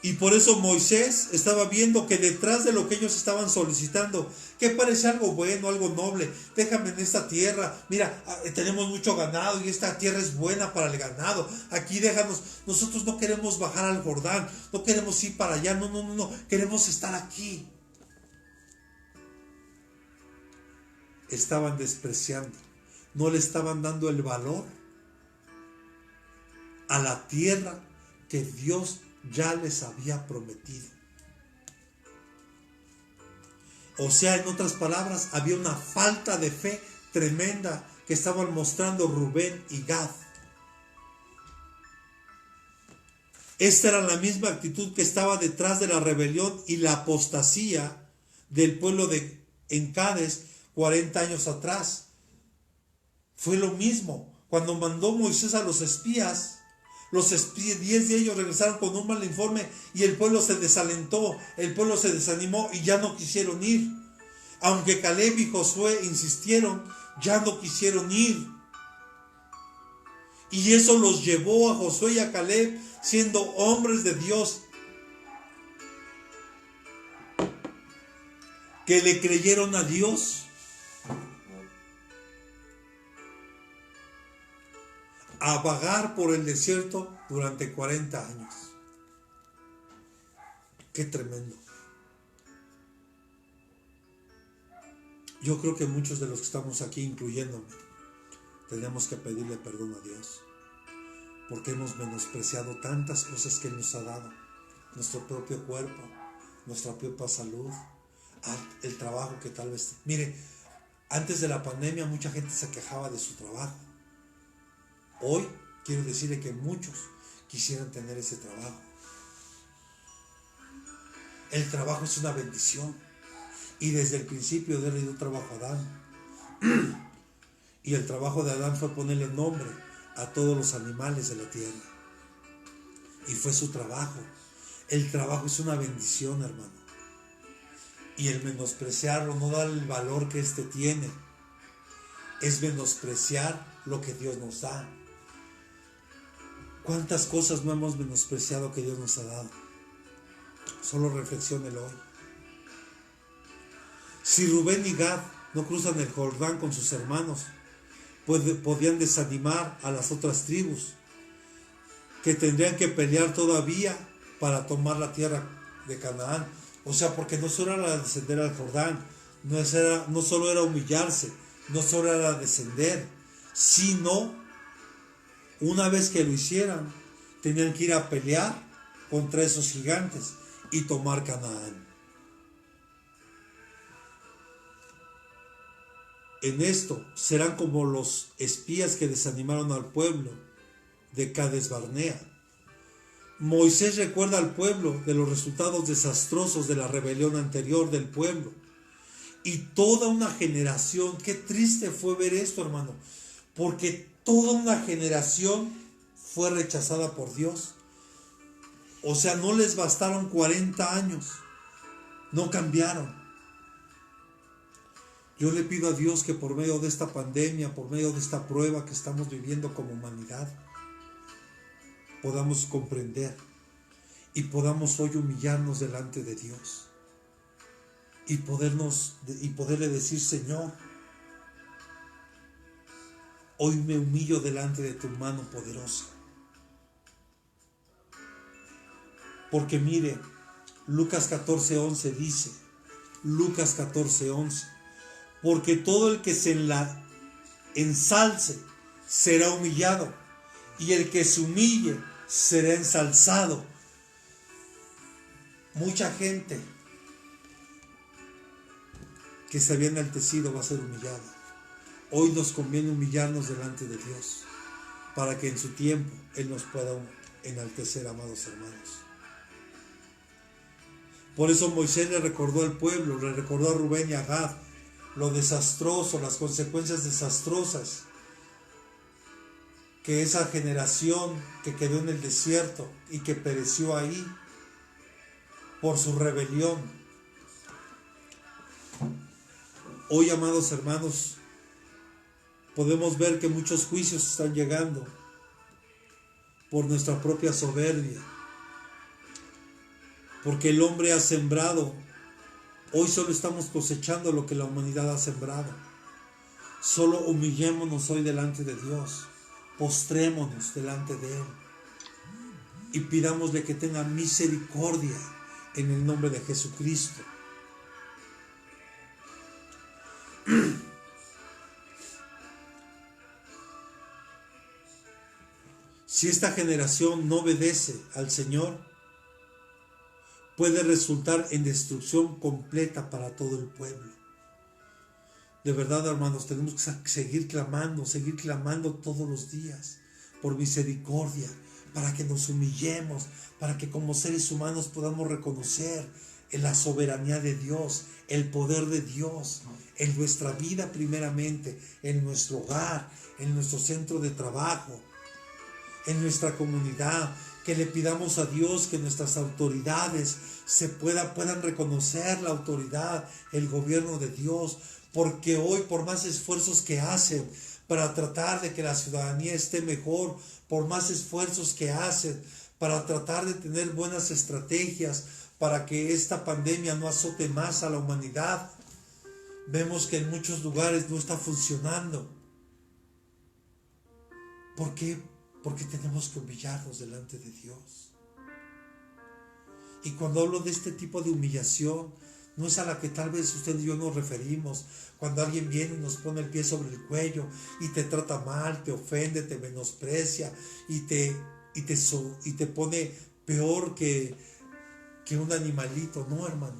Y por eso Moisés estaba viendo que detrás de lo que ellos estaban solicitando, que parece algo bueno, algo noble, déjame en esta tierra, mira, tenemos mucho ganado y esta tierra es buena para el ganado, aquí déjanos, nosotros no queremos bajar al Jordán, no queremos ir para allá, no, queremos estar aquí. Estaban despreciando, no le estaban dando el valor a la tierra que Dios ya les había prometido. O sea, en otras palabras, había una falta de fe tremenda que estaban mostrando Rubén y Gad. Esta era la misma actitud que estaba detrás de la rebelión y la apostasía del pueblo en Cades 40 años atrás. Fue lo mismo. Cuando mandó Moisés a los espías, 10 de ellos regresaron con un mal informe y el pueblo se desalentó, el pueblo se desanimó y ya no quisieron ir. Aunque Caleb y Josué insistieron, ya no quisieron ir. Y eso los llevó a Josué y a Caleb, siendo hombres de Dios, que le creyeron a Dios, a vagar por el desierto durante 40 años. Qué tremendo. Yo creo que muchos de los que estamos aquí, incluyéndome, tenemos que pedirle perdón a Dios, porque hemos menospreciado tantas cosas que Él nos ha dado: nuestro propio cuerpo, nuestra propia salud, el trabajo que tal vez... Mire, antes de la pandemia mucha gente se quejaba de su trabajo. Hoy quiero decirle que muchos quisieran tener ese trabajo. El trabajo es una bendición, y desde el principio Dios le dio trabajo a Adán. Y el trabajo de Adán fue ponerle nombre a todos los animales de la tierra, y fue su trabajo. El trabajo es una bendición, hermano, y el menospreciarlo, no darle el valor que éste tiene, es menospreciar lo que Dios nos da. ¿Cuántas cosas no hemos menospreciado que Dios nos ha dado? Solo reflexiónelo hoy. Si Rubén y Gad no cruzan el Jordán con sus hermanos, podían desanimar a las otras tribus, que tendrían que pelear todavía para tomar la tierra de Canaán. O sea, porque no solo era descender al Jordán, no solo era humillarse, no solo era descender, sino una vez que lo hicieran, tenían que ir a pelear contra esos gigantes y tomar Canaán. En esto serán como los espías que desanimaron al pueblo de Cades Barnea. Moisés recuerda al pueblo de los resultados desastrosos de la rebelión anterior del pueblo. Y toda una generación, qué triste fue ver esto, hermano, porque toda una generación fue rechazada por Dios. O sea, no les bastaron 40 años. No cambiaron. Yo le pido a Dios que por medio de esta pandemia, por medio de esta prueba que estamos viviendo como humanidad, podamos comprender y podamos hoy humillarnos delante de Dios y poderle decir: Señor, hoy me humillo delante de tu mano poderosa. Porque mire, Lucas 14:11 dice, Lucas 14:11, porque todo el que se ensalce será humillado, y el que se humille será ensalzado. Mucha gente que se había enaltecido va a ser humillada. Hoy nos conviene humillarnos delante de Dios, para que en su tiempo Él nos pueda enaltecer, amados hermanos. Por eso Moisés le recordó al pueblo, le recordó a Rubén y a Gad lo desastroso, las consecuencias desastrosas que esa generación que quedó en el desierto y que pereció ahí por su rebelión. Hoy, amados hermanos, podemos ver que muchos juicios están llegando por nuestra propia soberbia, porque el hombre ha sembrado. Hoy solo estamos cosechando lo que la humanidad ha sembrado. Solo humillémonos hoy delante de Dios, postrémonos delante de Él y pidámosle que tenga misericordia en el nombre de Jesucristo. Si esta generación no obedece al Señor, puede resultar en destrucción completa para todo el pueblo. De verdad, hermanos, tenemos que seguir clamando todos los días por misericordia, para que nos humillemos, para que como seres humanos podamos reconocer en la soberanía de Dios, el poder de Dios en nuestra vida primeramente, en nuestro hogar, en nuestro centro de trabajo, en nuestra comunidad. Que le pidamos a Dios que nuestras autoridades puedan reconocer la autoridad, el gobierno de Dios, porque hoy, por más esfuerzos que hacen para tratar de que la ciudadanía esté mejor, por más esfuerzos que hacen para tratar de tener buenas estrategias para que esta pandemia no azote más a la humanidad, vemos que en muchos lugares no está funcionando. ¿Por qué? Porque tenemos que humillarnos delante de Dios. Y cuando hablo de este tipo de humillación, no es a la que tal vez usted y yo nos referimos, cuando alguien viene y nos pone el pie sobre el cuello y te trata mal, te ofende, te menosprecia y te pone peor que un animalito. No, hermano.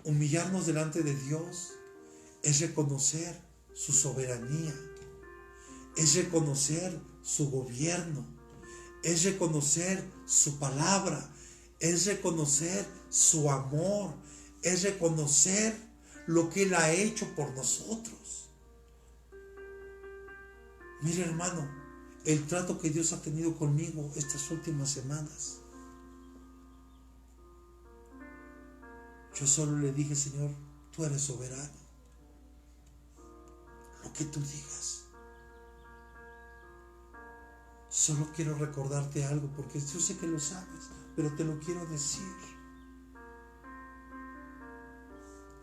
Humillarnos delante de Dios es reconocer su soberanía, es reconocer su gobierno, es reconocer su palabra, es reconocer su amor, es reconocer lo que Él ha hecho por nosotros. Mire, hermano, el trato que Dios ha tenido conmigo estas últimas semanas. Yo solo le dije: Señor, tú eres soberano. Lo que tú digas. Solo quiero recordarte algo, porque yo sé que lo sabes, pero te lo quiero decir.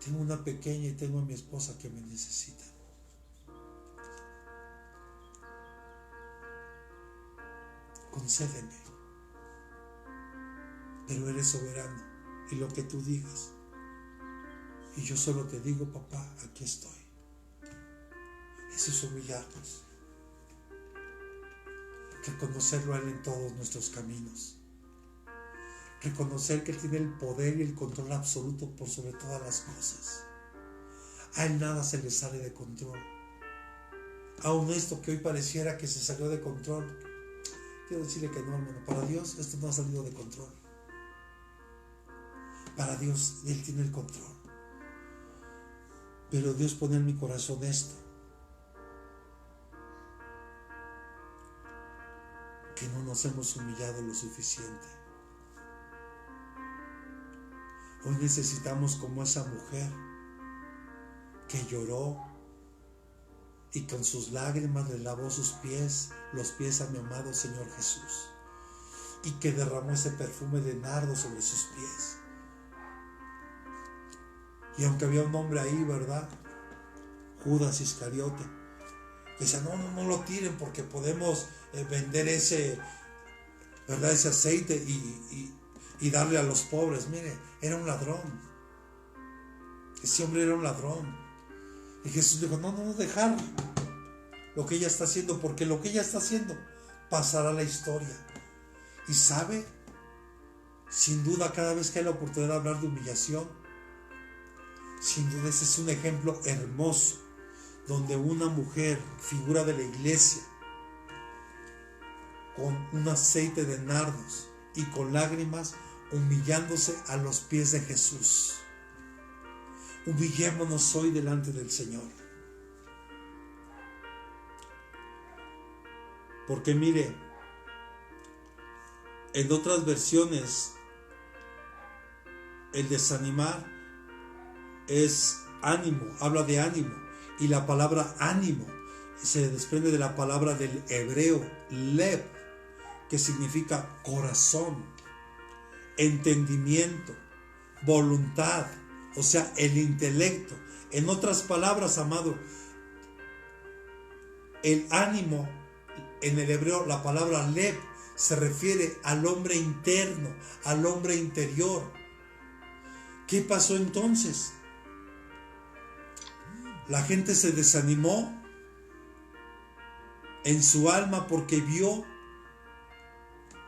Tengo una pequeña y tengo a mi esposa que me necesitan. Concédeme. Pero eres soberano y lo que tú digas. Y yo solo te digo: papá, aquí estoy. Eso es humillarnos. Reconocerlo a Él en todos nuestros caminos. Reconocer que Él tiene el poder y el control absoluto por sobre todas las cosas. A Él nada se le sale de control. Aún esto que hoy pareciera que se salió de control, quiero decirle que no, hermano. Para Dios esto no ha salido de control. Para Dios Él tiene el control. Pero Dios pone en mi corazón esto: que no nos hemos humillado lo suficiente. Hoy necesitamos como esa mujer que lloró y con sus lágrimas le lavó sus pies, los pies a mi amado Señor Jesús, y que derramó ese perfume de nardo sobre sus pies. Y aunque había un hombre ahí, ¿verdad? Judas Iscariote, que decía, no lo tiren porque podemos vender ese, ¿verdad? Ese aceite y darle a los pobres. Mire, era un ladrón. Ese hombre era un ladrón. Y Jesús dijo, no dejar lo que ella está haciendo, porque lo que ella está haciendo pasará a la historia. Y sabe, sin duda, cada vez que hay la oportunidad de hablar de humillación, sin duda ese es un ejemplo hermoso, donde una mujer, figura de la iglesia, con un aceite de nardos y con lágrimas, humillándose a los pies de Jesús. Humillémonos hoy delante del Señor. Porque mire, en otras versiones, el desanimar es ánimo, habla de ánimo. Y la palabra ánimo se desprende de la palabra del hebreo, lev, que significa corazón, entendimiento, voluntad, o sea, el intelecto. En otras palabras, amado, el ánimo, en el hebreo, la palabra lev, se refiere al hombre interno, al hombre interior. ¿Qué pasó entonces? La gente se desanimó en su alma porque vio,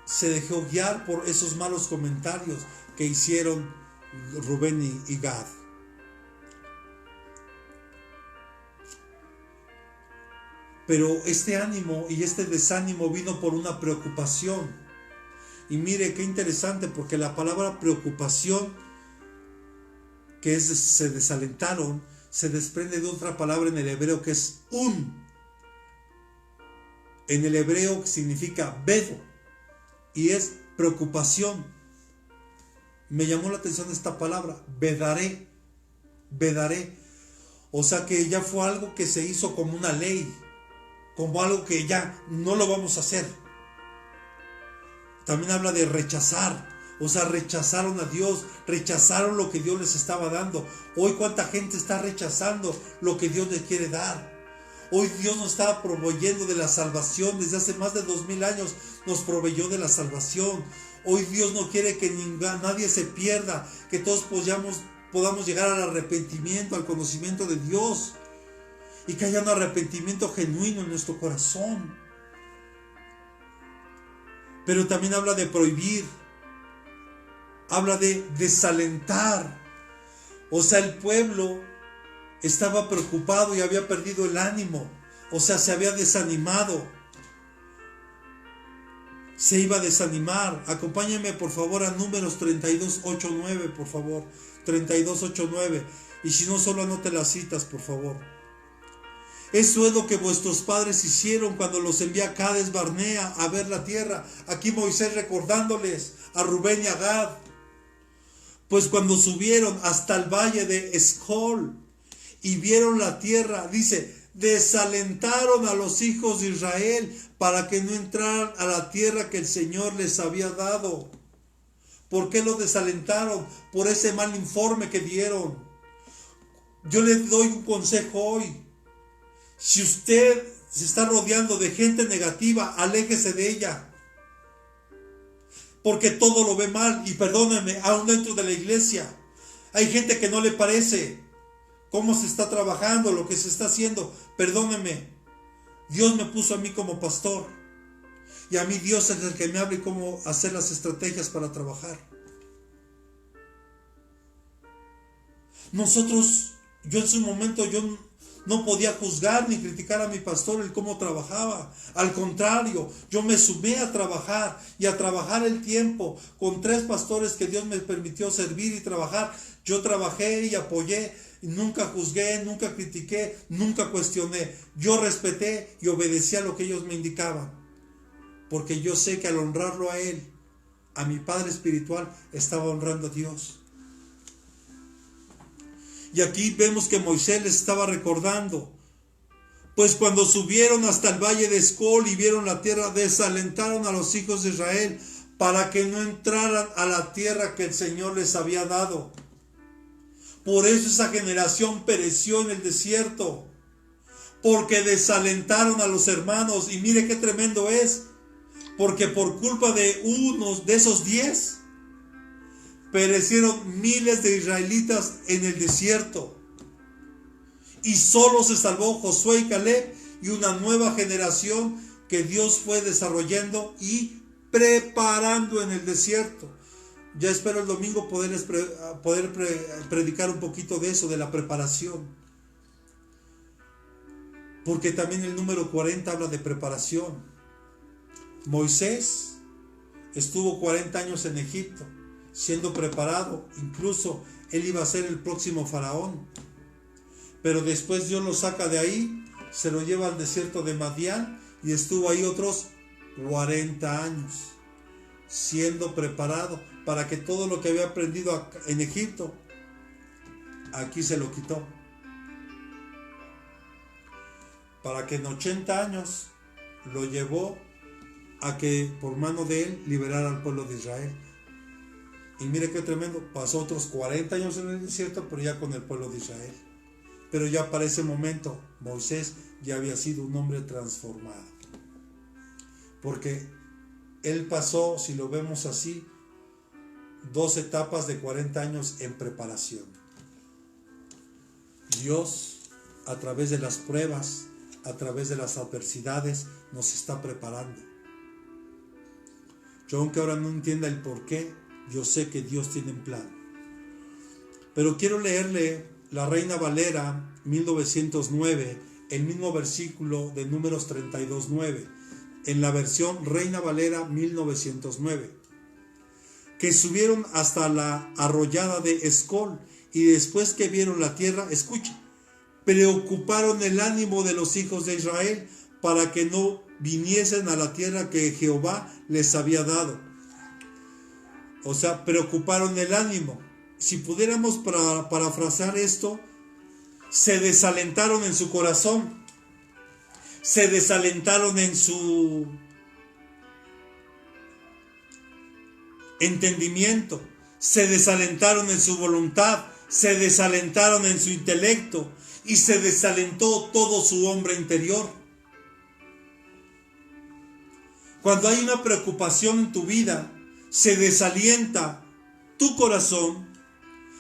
se dejó guiar por esos malos comentarios que hicieron Rubén y Gad. Pero este ánimo y este desánimo vino por una preocupación. Y mire qué interesante, porque la palabra preocupación, que es se desalentaron, se desprende de otra palabra en el hebreo que es un. En el hebreo significa bedo y es preocupación. Me llamó la atención esta palabra, bedaré. O sea que ya fue algo que se hizo como una ley, como algo que ya no lo vamos a hacer. También habla de rechazar. O sea, rechazaron a Dios, rechazaron lo que Dios les estaba dando. Hoy cuánta gente está rechazando lo que Dios les quiere dar. Hoy Dios nos está proveyendo de la salvación. Desde hace más de 2000 años nos proveyó de la salvación. Hoy Dios no quiere que nadie se pierda, que todos podamos llegar al arrepentimiento, al conocimiento de Dios, y que haya un arrepentimiento genuino en nuestro corazón. Pero también habla de prohibir, habla de desalentar. O sea, el pueblo estaba preocupado y había perdido el ánimo. O sea, se había desanimado. Se iba a desanimar. Acompáñenme por favor a Números 32:8-9, por favor. 32:8-9. Y si no, solo anote las citas, por favor. Eso es lo que vuestros padres hicieron cuando los envié a Cades Barnea a ver la tierra. Aquí Moisés recordándoles a Rubén y a Gad. Pues cuando subieron hasta el valle de Escol y vieron la tierra, dice, desalentaron a los hijos de Israel para que no entraran a la tierra que el Señor les había dado. ¿Por qué lo desalentaron? Por ese mal informe que dieron. Yo les doy un consejo hoy. Si usted se está rodeando de gente negativa, aléjese de ella. Porque todo lo ve mal. Y perdónenme, aún dentro de la iglesia hay gente que no le parece cómo se está trabajando, lo que se está haciendo. Perdónenme, Dios me puso a mí como pastor. Y a mí Dios es el que me habla y cómo hacer las estrategias para trabajar. Yo en su momento, yo no podía juzgar ni criticar a mi pastor el cómo trabajaba. Al contrario, yo me sumé a trabajar y a trabajar el tiempo con 3 pastores que Dios me permitió servir y trabajar. Yo trabajé y apoyé, y nunca juzgué, nunca critiqué, nunca cuestioné. Yo respeté y obedecí a lo que ellos me indicaban. Porque yo sé que al honrarlo a Él, a mi Padre espiritual, estaba honrando a Dios. Y aquí vemos que Moisés les estaba recordando. Pues cuando subieron hasta el valle de Escol y vieron la tierra, desalentaron a los hijos de Israel para que no entraran a la tierra que el Señor les había dado. Por eso esa generación pereció en el desierto, porque desalentaron a los hermanos. Y mire qué tremendo es, porque por culpa de unos de esos 10, perecieron miles de israelitas en el desierto. Y solo se salvó Josué y Caleb y una nueva generación que Dios fue desarrollando y preparando en el desierto. Ya espero el domingo poder predicar un poquito de eso, de la preparación. Porque también el número 40 habla de preparación. Moisés estuvo 40 años en Egipto, siendo preparado. Incluso él iba a ser el próximo faraón. Pero después Dios lo saca de ahí, se lo lleva al desierto de Madián y estuvo ahí otros 40 años, siendo preparado para que todo lo que había aprendido en Egipto, aquí se lo quitó. Para que en 80 años lo llevó a que por mano de él liberara al pueblo de Israel. Y mire qué tremendo, pasó otros 40 años en el desierto, pero ya con el pueblo de Israel. Pero ya para ese momento Moisés ya había sido un hombre transformado. Porque él pasó, si lo vemos así, 2 etapas de 40 años en preparación. Dios, a través de las pruebas, a través de las adversidades, nos está preparando. Yo, aunque ahora no entienda el por qué, yo sé que Dios tiene un plan. Pero quiero leerle la Reina Valera 1909, el mismo versículo de Números 32:9, en la versión Reina Valera 1909, que subieron hasta la arroyada de Escol y después que vieron la tierra, escucha, preocuparon el ánimo de los hijos de Israel para que no viniesen a la tierra que Jehová les había dado. O sea, preocuparon el ánimo. Si pudiéramos parafrasear esto, se desalentaron en su corazón, se desalentaron en su entendimiento, se desalentaron en su voluntad, se desalentaron en su intelecto y se desalentó todo su hombre interior. Cuando hay una preocupación en tu vida, se desalienta tu corazón,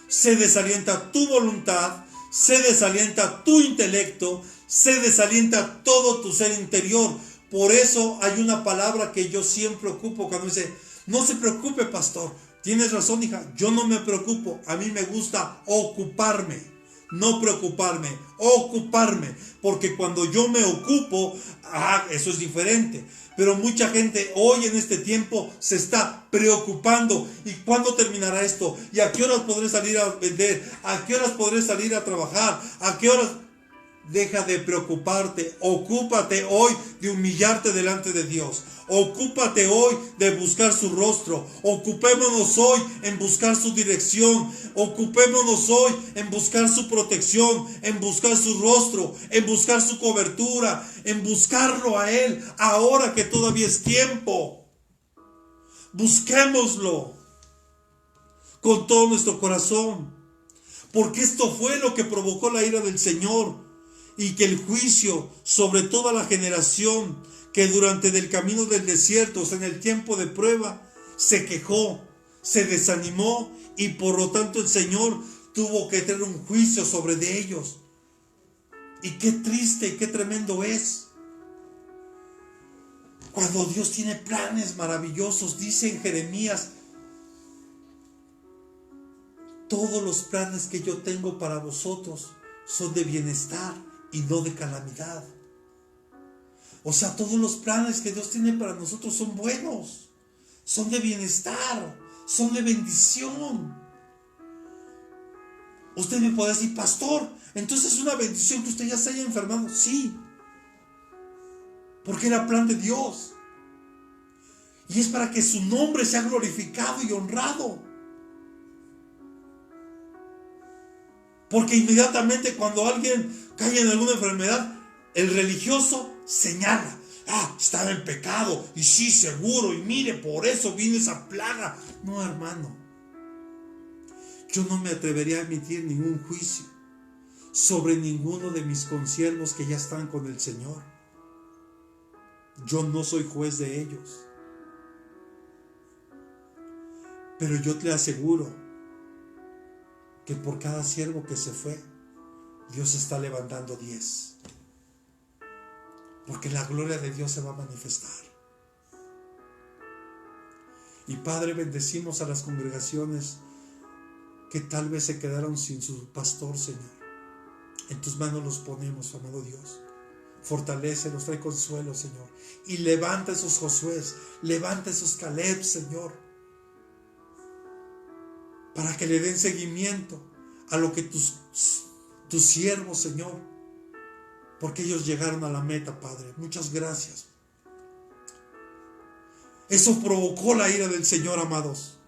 se desalienta tu voluntad, se desalienta tu intelecto, se desalienta todo tu ser interior. Por eso hay una palabra que yo siempre ocupo cuando dice, no se preocupe, pastor. Tienes razón, hija, yo no me preocupo. A mí me gusta ocuparme, no preocuparme, ocuparme. Porque cuando yo me ocupo, eso es diferente. Pero mucha gente hoy en este tiempo se está preocupando. ¿Y cuándo terminará esto? ¿Y a qué horas podré salir a vender? ¿A qué horas podré salir a trabajar? ¿A qué horas? Deja de preocuparte. Ocúpate hoy de humillarte delante de Dios. Ocúpate hoy de buscar su rostro. Ocupémonos hoy en buscar su dirección. Ocupémonos hoy en buscar su protección, en buscar su rostro, en buscar su cobertura, en buscarlo a Él ahora que todavía es tiempo. Busquémoslo con todo nuestro corazón, porque esto fue lo que provocó la ira del Señor y que el juicio sobre toda la generación que durante el camino del desierto, o sea, en el tiempo de prueba, se quejó, se desanimó y por lo tanto el Señor tuvo que tener un juicio sobre de ellos. Y qué triste y qué tremendo es cuando Dios tiene planes maravillosos. Dice en Jeremías, todos los planes que yo tengo para vosotros son de bienestar y no de calamidad. O sea, todos los planes que Dios tiene para nosotros son buenos, son de bienestar, son de bendición. Usted me puede decir, pastor, entonces es una bendición que usted ya se haya enfermado. Sí, porque era plan de Dios. Y es para que su nombre sea glorificado y honrado. Porque inmediatamente cuando alguien cae en alguna enfermedad, el religioso señala: estaba en pecado, y sí, seguro, y mire, por eso vino esa plaga. No, hermano, yo no me atrevería a emitir ningún juicio sobre ninguno de mis consiervos que ya están con el Señor. Yo no soy juez de ellos. Pero yo te aseguro que por cada siervo que se fue, Dios está levantando 10. Porque la gloria de Dios se va a manifestar. Y Padre, bendecimos a las congregaciones que tal vez se quedaron sin su pastor, Señor. En tus manos los ponemos, amado Dios. Fortalécelos, trae consuelo, Señor. Y levanta esos Josués, levanta esos Caleb, Señor, para que le den seguimiento a lo que tus siervos, Señor, porque ellos llegaron a la meta, Padre. Muchas gracias. Eso provocó la ira del Señor, amados.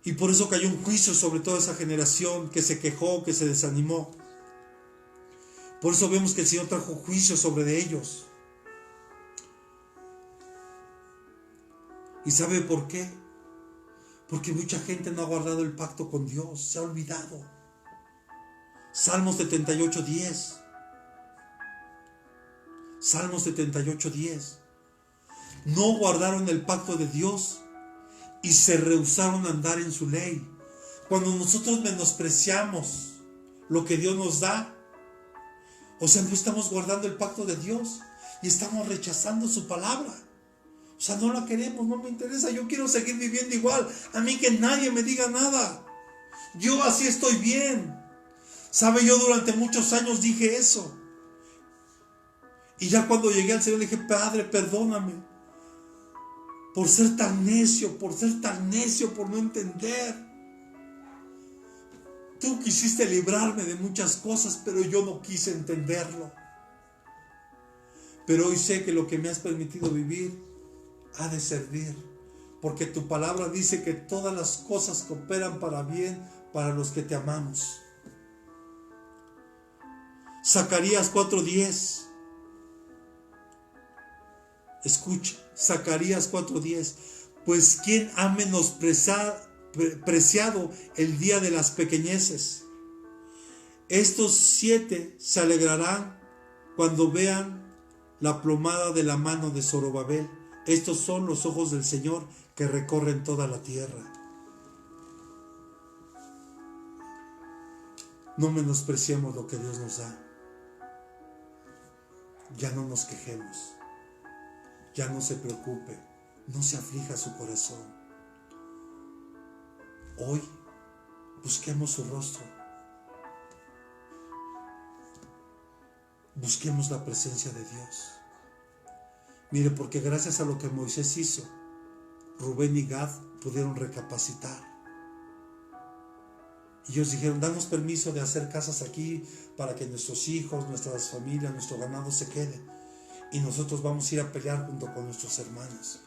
Y por eso cayó un juicio sobre toda esa generación que se quejó, que se desanimó. Por eso vemos que el Señor trajo juicio sobre ellos. ¿Y sabe por qué? Porque mucha gente no ha guardado el pacto con Dios, se ha olvidado. Salmos 78:10. Salmos 78:10. No guardaron el pacto de Dios y se rehusaron a andar en su ley. Cuando nosotros menospreciamos lo que Dios nos da, o sea, no estamos guardando el pacto de Dios y estamos rechazando su palabra. O sea, no la queremos, no me interesa, yo quiero seguir viviendo igual. A mí que nadie me diga nada. Yo así estoy bien. ¿Sabe? Yo durante muchos años dije eso. Y ya cuando llegué al Señor le dije: Padre, perdóname por ser tan necio, por no entender. Tú quisiste librarme de muchas cosas, pero yo no quise entenderlo. Pero hoy sé que lo que me has permitido vivir ha de servir, porque tu palabra dice que todas las cosas cooperan para bien para los que te amamos. Zacarías 4:10. Escucha, Zacarías 4:10. Pues ¿quién ha menospreciado el día de las pequeñeces? Estos 7 se alegrarán cuando vean la plomada de la mano de Zorobabel. Estos son los ojos del Señor que recorren toda la tierra. No menospreciemos lo que Dios nos da. Ya no nos quejemos. Ya no se preocupe. No se aflija su corazón. Hoy busquemos su rostro. Busquemos la presencia de Dios. Mire, porque gracias a lo que Moisés hizo, Rubén y Gad pudieron recapacitar. Y ellos dijeron: danos permiso de hacer casas aquí para que nuestros hijos, nuestras familias, nuestro ganado se quede. Y nosotros vamos a ir a pelear junto con nuestros hermanos.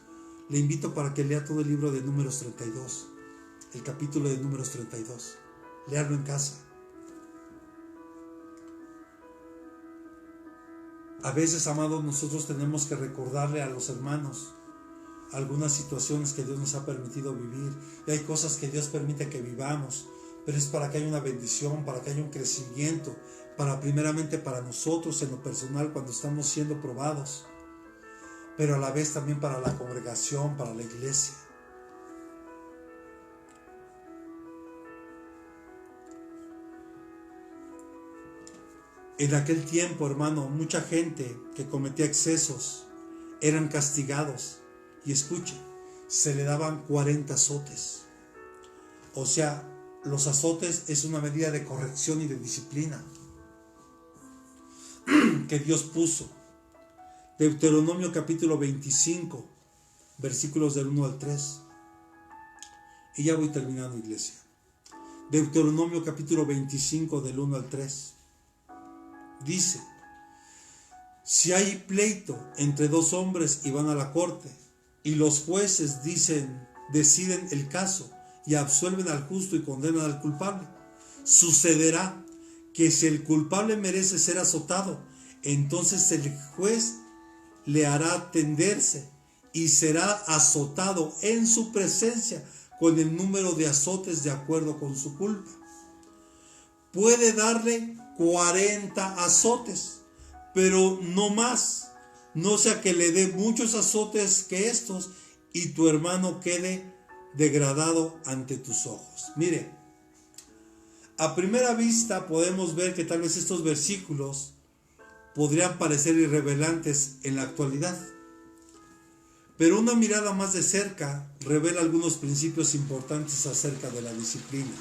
Le invito para que lea todo el libro de Números 32, el capítulo de Números 32. Léalo en casa. A veces, amados, nosotros tenemos que recordarle a los hermanos algunas situaciones que Dios nos ha permitido vivir. Y hay cosas que Dios permite que vivamos, pero es para que haya una bendición, para que haya un crecimiento, primeramente para nosotros en lo personal cuando estamos siendo probados, pero a la vez también para la congregación, para la iglesia. En aquel tiempo, hermano, mucha gente que cometía excesos eran castigados. Y escuche, se le daban 40 azotes. O sea, los azotes es una medida de corrección y de disciplina que Dios puso. Deuteronomio capítulo 25, versículos del 1 al 3. Y ya voy terminando, iglesia. Deuteronomio capítulo 25, del 1 al 3. Dice: si hay pleito entre 2 hombres y van a la corte, y los jueces deciden el caso y absuelven al justo y condenan al culpable, sucederá que si el culpable merece ser azotado, entonces el juez le hará tenderse y será azotado en su presencia con el número de azotes de acuerdo con su culpa. Puede darle 40 azotes, pero no más, no sea que le dé muchos azotes que estos y tu hermano quede degradado ante tus ojos. Mire, a primera vista podemos ver que tal vez estos versículos podrían parecer irrelevantes en la actualidad, pero una mirada más de cerca revela algunos principios importantes acerca de la disciplina.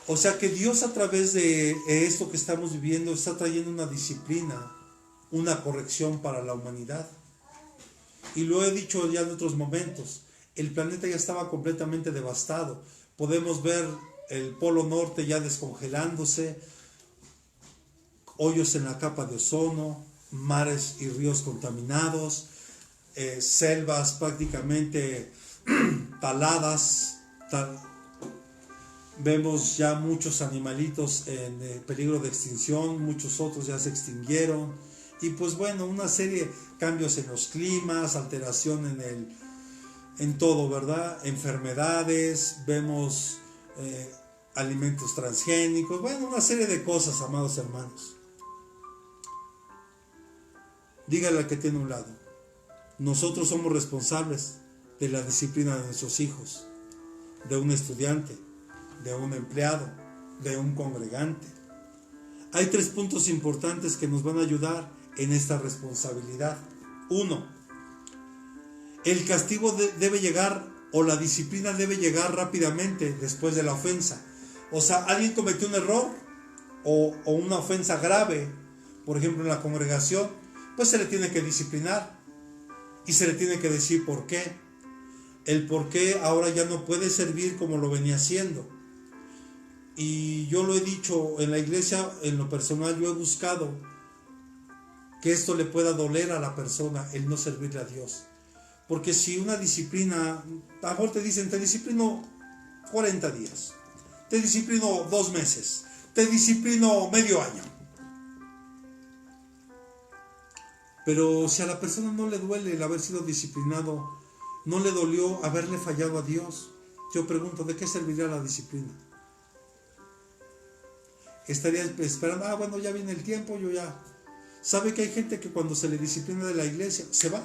O sea que Dios, a través de esto que estamos viviendo, está trayendo una disciplina, una corrección para la humanidad. Y lo he dicho ya en otros momentos, el planeta ya estaba completamente devastado. Podemos ver el polo norte ya descongelándose, hoyos en la capa de ozono, mares y ríos contaminados, selvas prácticamente taladas. Vemos ya muchos animalitos en peligro de extinción, muchos otros ya se extinguieron. Y pues bueno, una serie de cambios en los climas, alteración en todo, ¿verdad? Enfermedades, vemos alimentos transgénicos, bueno, una serie de cosas, amados hermanos. Dígale al que tiene a un lado, nosotros somos responsables de la disciplina de nuestros hijos, de un estudiante, de un empleado, de un congregante. Hay 3 puntos importantes que nos van a ayudar en esta responsabilidad. 1. El castigo debe llegar, o la disciplina debe llegar rápidamente después de la ofensa. O sea, alguien cometió un error o una ofensa grave, por ejemplo en la congregación, pues se le tiene que disciplinar y se le tiene que decir por qué. El por qué ahora ya no puede servir como lo venía haciendo. Y yo lo he dicho en la iglesia, en lo personal, yo he buscado que esto le pueda doler a la persona, el no servirle a Dios. Porque si una disciplina, a lo mejor te dicen, te disciplino 40 días, te disciplino 2 meses, te disciplino medio año. Pero si a la persona no le duele el haber sido disciplinado, no le dolió haberle fallado a Dios, yo pregunto, ¿de qué serviría la disciplina? Estaría esperando, bueno, ya viene el tiempo, yo ya. ¿Sabe que hay gente que cuando se le disciplina de la iglesia, se va?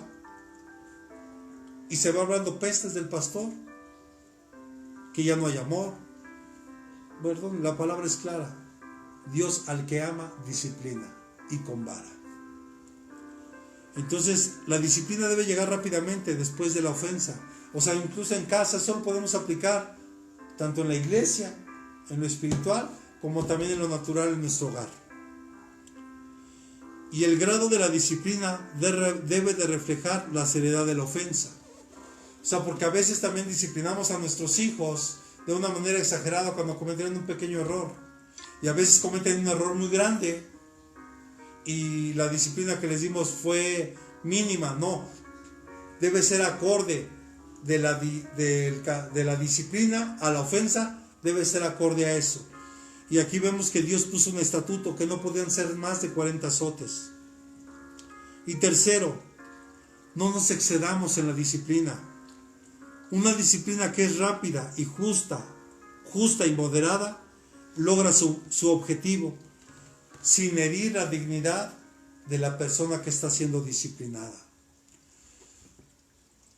Y se va hablando pestes del pastor, que ya no hay amor. Perdón, la palabra es clara. Dios al que ama, disciplina y con vara. Entonces, la disciplina debe llegar rápidamente después de la ofensa. O sea, incluso en casa, solo podemos aplicar, tanto en la iglesia, en lo espiritual, como también en lo natural en nuestro hogar. Y el grado de la disciplina debe de reflejar la seriedad de la ofensa. O sea, porque a veces también disciplinamos a nuestros hijos de una manera exagerada cuando cometen un pequeño error. Y a veces cometen un error muy grande y la disciplina que les dimos fue mínima. No, debe ser acorde de la disciplina a la ofensa, debe ser acorde a eso. Y aquí vemos que Dios puso un estatuto que no podían ser más de 40 azotes. Y tercero, no nos excedamos en la disciplina. Una disciplina que es rápida y justa y moderada, logra su objetivo sin herir la dignidad de la persona que está siendo disciplinada.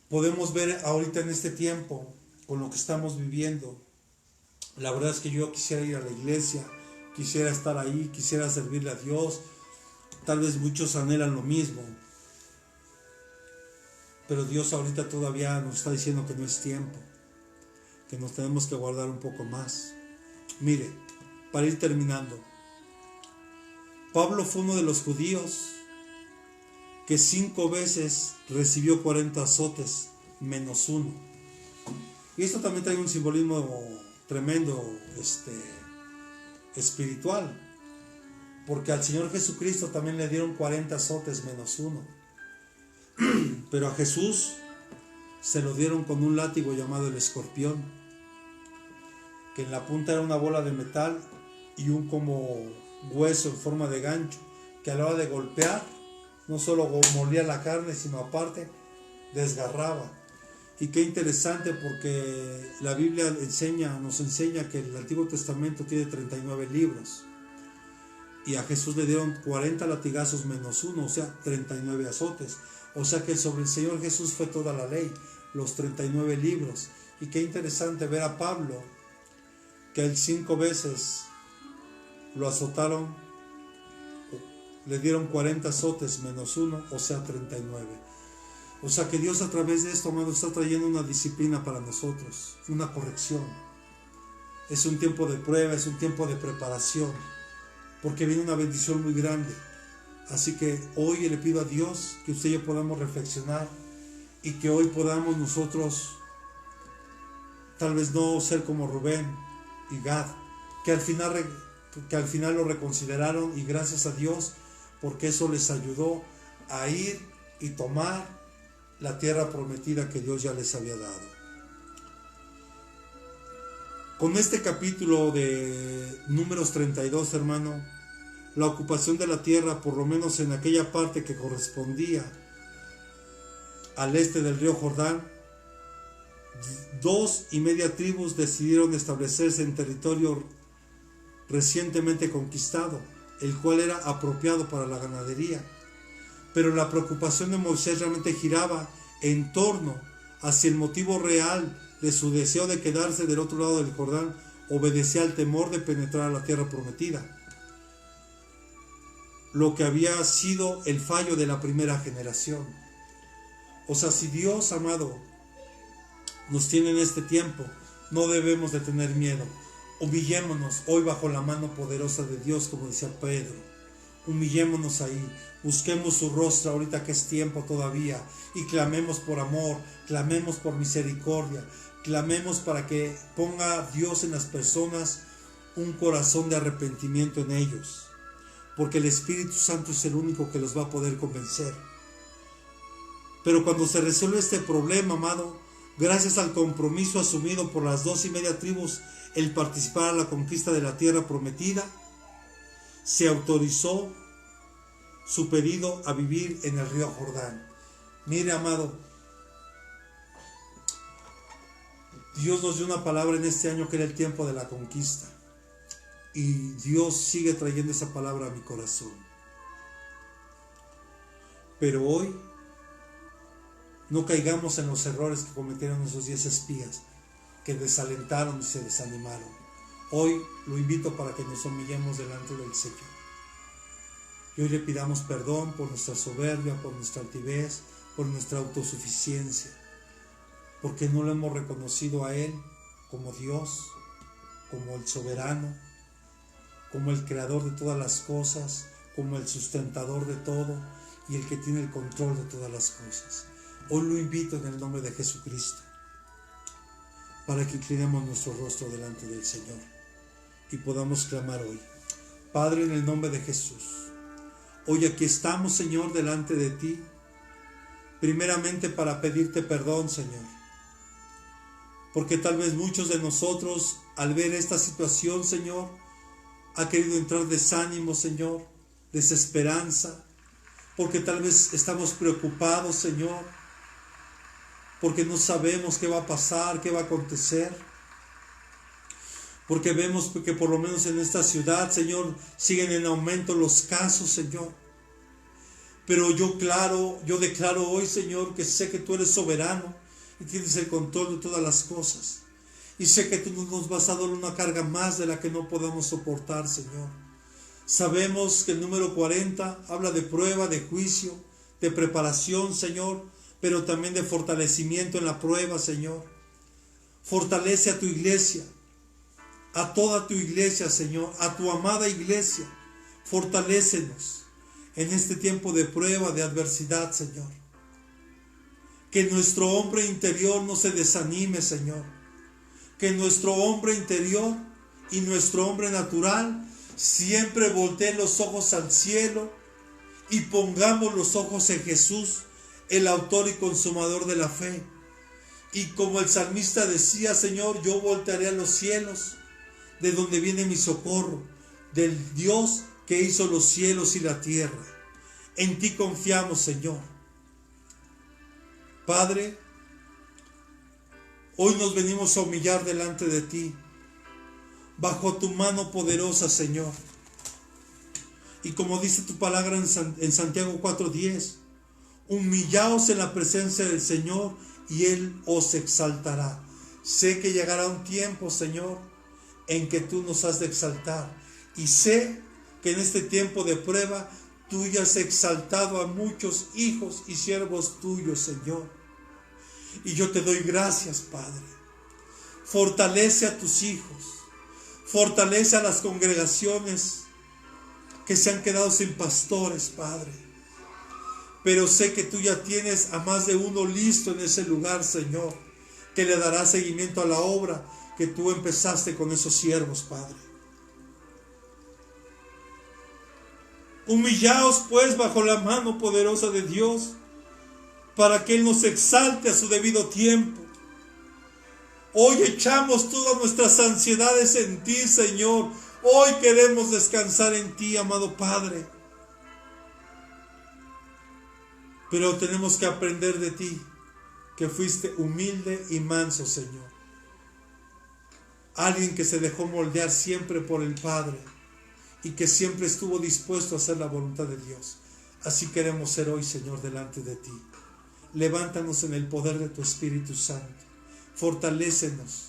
Podemos ver ahorita en este tiempo, con lo que estamos viviendo, la verdad es que yo quisiera ir a la iglesia, quisiera estar ahí, quisiera servirle a Dios. Tal vez muchos anhelan lo mismo, pero Dios ahorita todavía nos está diciendo que no es tiempo, que nos tenemos que guardar un poco más. Mire, para ir terminando, Pablo fue uno de los judíos que 5 veces recibió 40 azotes menos 1. Y esto también trae un simbolismo tremendo espiritual, porque al Señor Jesucristo también le dieron 40 azotes menos 1, pero a Jesús se lo dieron con un látigo llamado el escorpión. que en la punta era una bola de metal y un como hueso en forma de gancho, que a la hora de golpear no solo molía la carne, sino aparte desgarraba. Y qué interesante, porque la Biblia nos enseña que el Antiguo Testamento tiene 39 libros y a Jesús le dieron 40 latigazos menos uno, o sea, 39 azotes. O sea que sobre el Señor Jesús fue toda la ley, los 39 libros. Y qué interesante ver a Pablo, que él 5 veces lo azotaron, le dieron 40 azotes menos uno, o sea 39. O sea que Dios a través de esto, amado, está trayendo una disciplina para nosotros, una corrección. Es un tiempo de prueba, es un tiempo de preparación, porque viene una bendición muy grande. Así que hoy le pido a Dios que usted y yo podamos reflexionar y que hoy podamos nosotros tal vez no ser como Rubén y Gad, que al final lo reconsideraron, y gracias a Dios, porque eso les ayudó a ir y tomar la tierra prometida que Dios ya les había dado. Con este capítulo de Números 32, hermano, la ocupación de la tierra, por lo menos en aquella parte que correspondía al este del río Jordán, 2,5 tribus decidieron establecerse en territorio recientemente conquistado, el cual era apropiado para la ganadería. Pero la preocupación de Moisés realmente giraba en torno hacia el motivo real de su deseo de quedarse del otro lado del Jordán. Obedecía al temor de penetrar a la tierra prometida, lo que había sido el fallo de la primera generación. O sea, si Dios, amado, nos tiene en este tiempo, no debemos de tener miedo. Humillémonos hoy bajo la mano poderosa de Dios, como decía Pedro. Humillémonos ahí, busquemos su rostro ahorita que es tiempo todavía, y clamemos por amor, clamemos por misericordia, clamemos para que ponga Dios en las personas un corazón de arrepentimiento en ellos, porque el Espíritu Santo es el único que los va a poder convencer. Pero cuando se resuelve este problema, amado, gracias al compromiso asumido por las 2,5 tribus, el participar a la conquista de la tierra prometida, se autorizó su pedido a vivir en el río Jordán. Mire, amado, Dios nos dio una palabra en este año que era el tiempo de la conquista, y Dios sigue trayendo esa palabra a mi corazón. Pero hoy no caigamos en los errores que cometieron esos 10 espías que desalentaron y se desanimaron. Hoy lo invito para que nos humillemos delante del Señor. Y hoy le pidamos perdón por nuestra soberbia, por nuestra altivez, por nuestra autosuficiencia, porque no lo hemos reconocido a Él como Dios, como el soberano, como el creador de todas las cosas, como el sustentador de todo y el que tiene el control de todas las cosas. Hoy lo invito en el nombre de Jesucristo para que inclinemos nuestro rostro delante del Señor y podamos clamar hoy. Padre, en el nombre de Jesús, hoy aquí estamos, Señor, delante de ti, primeramente para pedirte perdón, Señor, porque tal vez muchos de nosotros, al ver esta situación, Señor, ha querido entrar desánimo, Señor, desesperanza, porque tal vez estamos preocupados, Señor, porque no sabemos qué va a pasar, qué va a acontecer, porque vemos que por lo menos en esta ciudad, Señor, siguen en aumento los casos, Señor. Pero yo declaro hoy, Señor, que sé que tú eres soberano y tienes el control de todas las cosas. Y sé que tú no nos vas a dar una carga más de la que no podamos soportar, Señor. Sabemos que el número 40 habla de prueba, de juicio, de preparación, Señor, pero también de fortalecimiento en la prueba, Señor. Fortalece a tu iglesia, a toda tu iglesia, Señor, a tu amada iglesia. Fortalécenos en este tiempo de prueba, de adversidad, Señor. Que nuestro hombre interior no se desanime, Señor. Que nuestro hombre interior y nuestro hombre natural siempre volteen los ojos al cielo y pongamos los ojos en Jesús, el autor y consumador de la fe. Y como el salmista decía, Señor, yo voltearé a los cielos de donde viene mi socorro, del Dios que hizo los cielos y la tierra. En ti confiamos, Señor. Padre, hoy nos venimos a humillar delante de ti, bajo tu mano poderosa, Señor. Y como dice tu palabra en Santiago 4:10, humillaos en la presencia del Señor y Él os exaltará. Sé que llegará un tiempo, Señor, en que tú nos has de exaltar. Y sé que en este tiempo de prueba tú ya has exaltado a muchos hijos y siervos tuyos, Señor. Y yo te doy gracias, Padre. Fortalece a tus hijos. Fortalece a las congregaciones que se han quedado sin pastores, Padre. Pero sé que tú ya tienes a más de uno listo en ese lugar, Señor, que le dará seguimiento a la obra que tú empezaste con esos siervos, Padre. Humillaos pues bajo la mano poderosa de Dios, para que Él nos exalte a su debido tiempo. Hoy echamos todas nuestras ansiedades en ti, Señor. Hoy queremos descansar en ti, amado Padre. Pero tenemos que aprender de ti, que fuiste humilde y manso, Señor. Alguien que se dejó moldear siempre por el Padre y que siempre estuvo dispuesto a hacer la voluntad de Dios. Así queremos ser hoy, Señor, delante de ti. Levántanos en el poder de tu Espíritu Santo. Fortalécenos.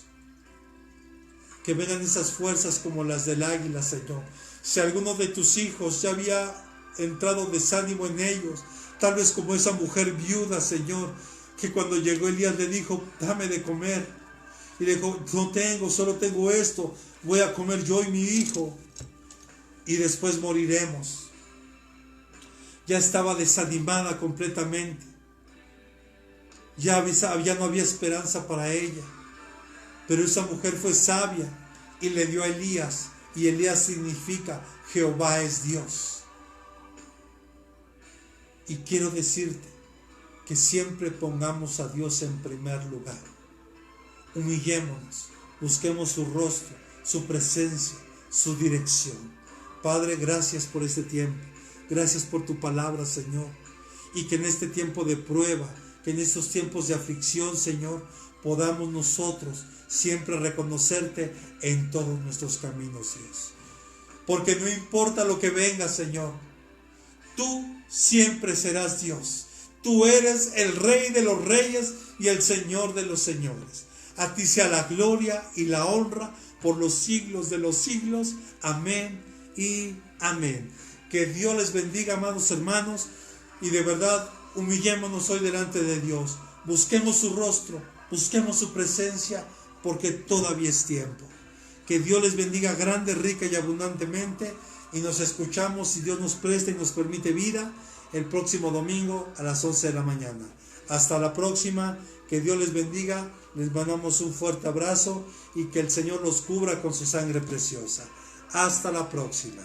Que vengan esas fuerzas como las del águila, Señor. Si alguno de tus hijos ya había entrado desánimo en ellos, tal vez como esa mujer viuda, Señor, que cuando llegó Elías le dijo, dame de comer. Y le dijo, no tengo, solo tengo esto. Voy a comer yo y mi hijo. Y después moriremos. Ya estaba desanimada completamente. Ya no había esperanza para ella. Pero esa mujer fue sabia y le dio a Elías. Y Elías significa Jehová es Dios. Y quiero decirte que siempre pongamos a Dios en primer lugar. Humillémonos, busquemos su rostro, su presencia, su dirección. Padre, gracias por este tiempo. Gracias por tu palabra, Señor. Y que en este tiempo de prueba, que en estos tiempos de aflicción, Señor, podamos nosotros siempre reconocerte en todos nuestros caminos, Dios. Porque no importa lo que venga, Señor, tú siempre serás Dios. Tú eres el Rey de los reyes y el Señor de los señores. A ti sea la gloria y la honra por los siglos de los siglos. Amén y amén. Que Dios les bendiga, amados hermanos, y de verdad humillémonos hoy delante de Dios. Busquemos su rostro, busquemos su presencia, porque todavía es tiempo. Que Dios les bendiga grande, rica y abundantemente, y nos escuchamos, si Dios nos presta y nos permite vida, el próximo domingo a las 11 de la mañana. Hasta la próxima, que Dios les bendiga, les mandamos un fuerte abrazo y que el Señor los cubra con su sangre preciosa. Hasta la próxima.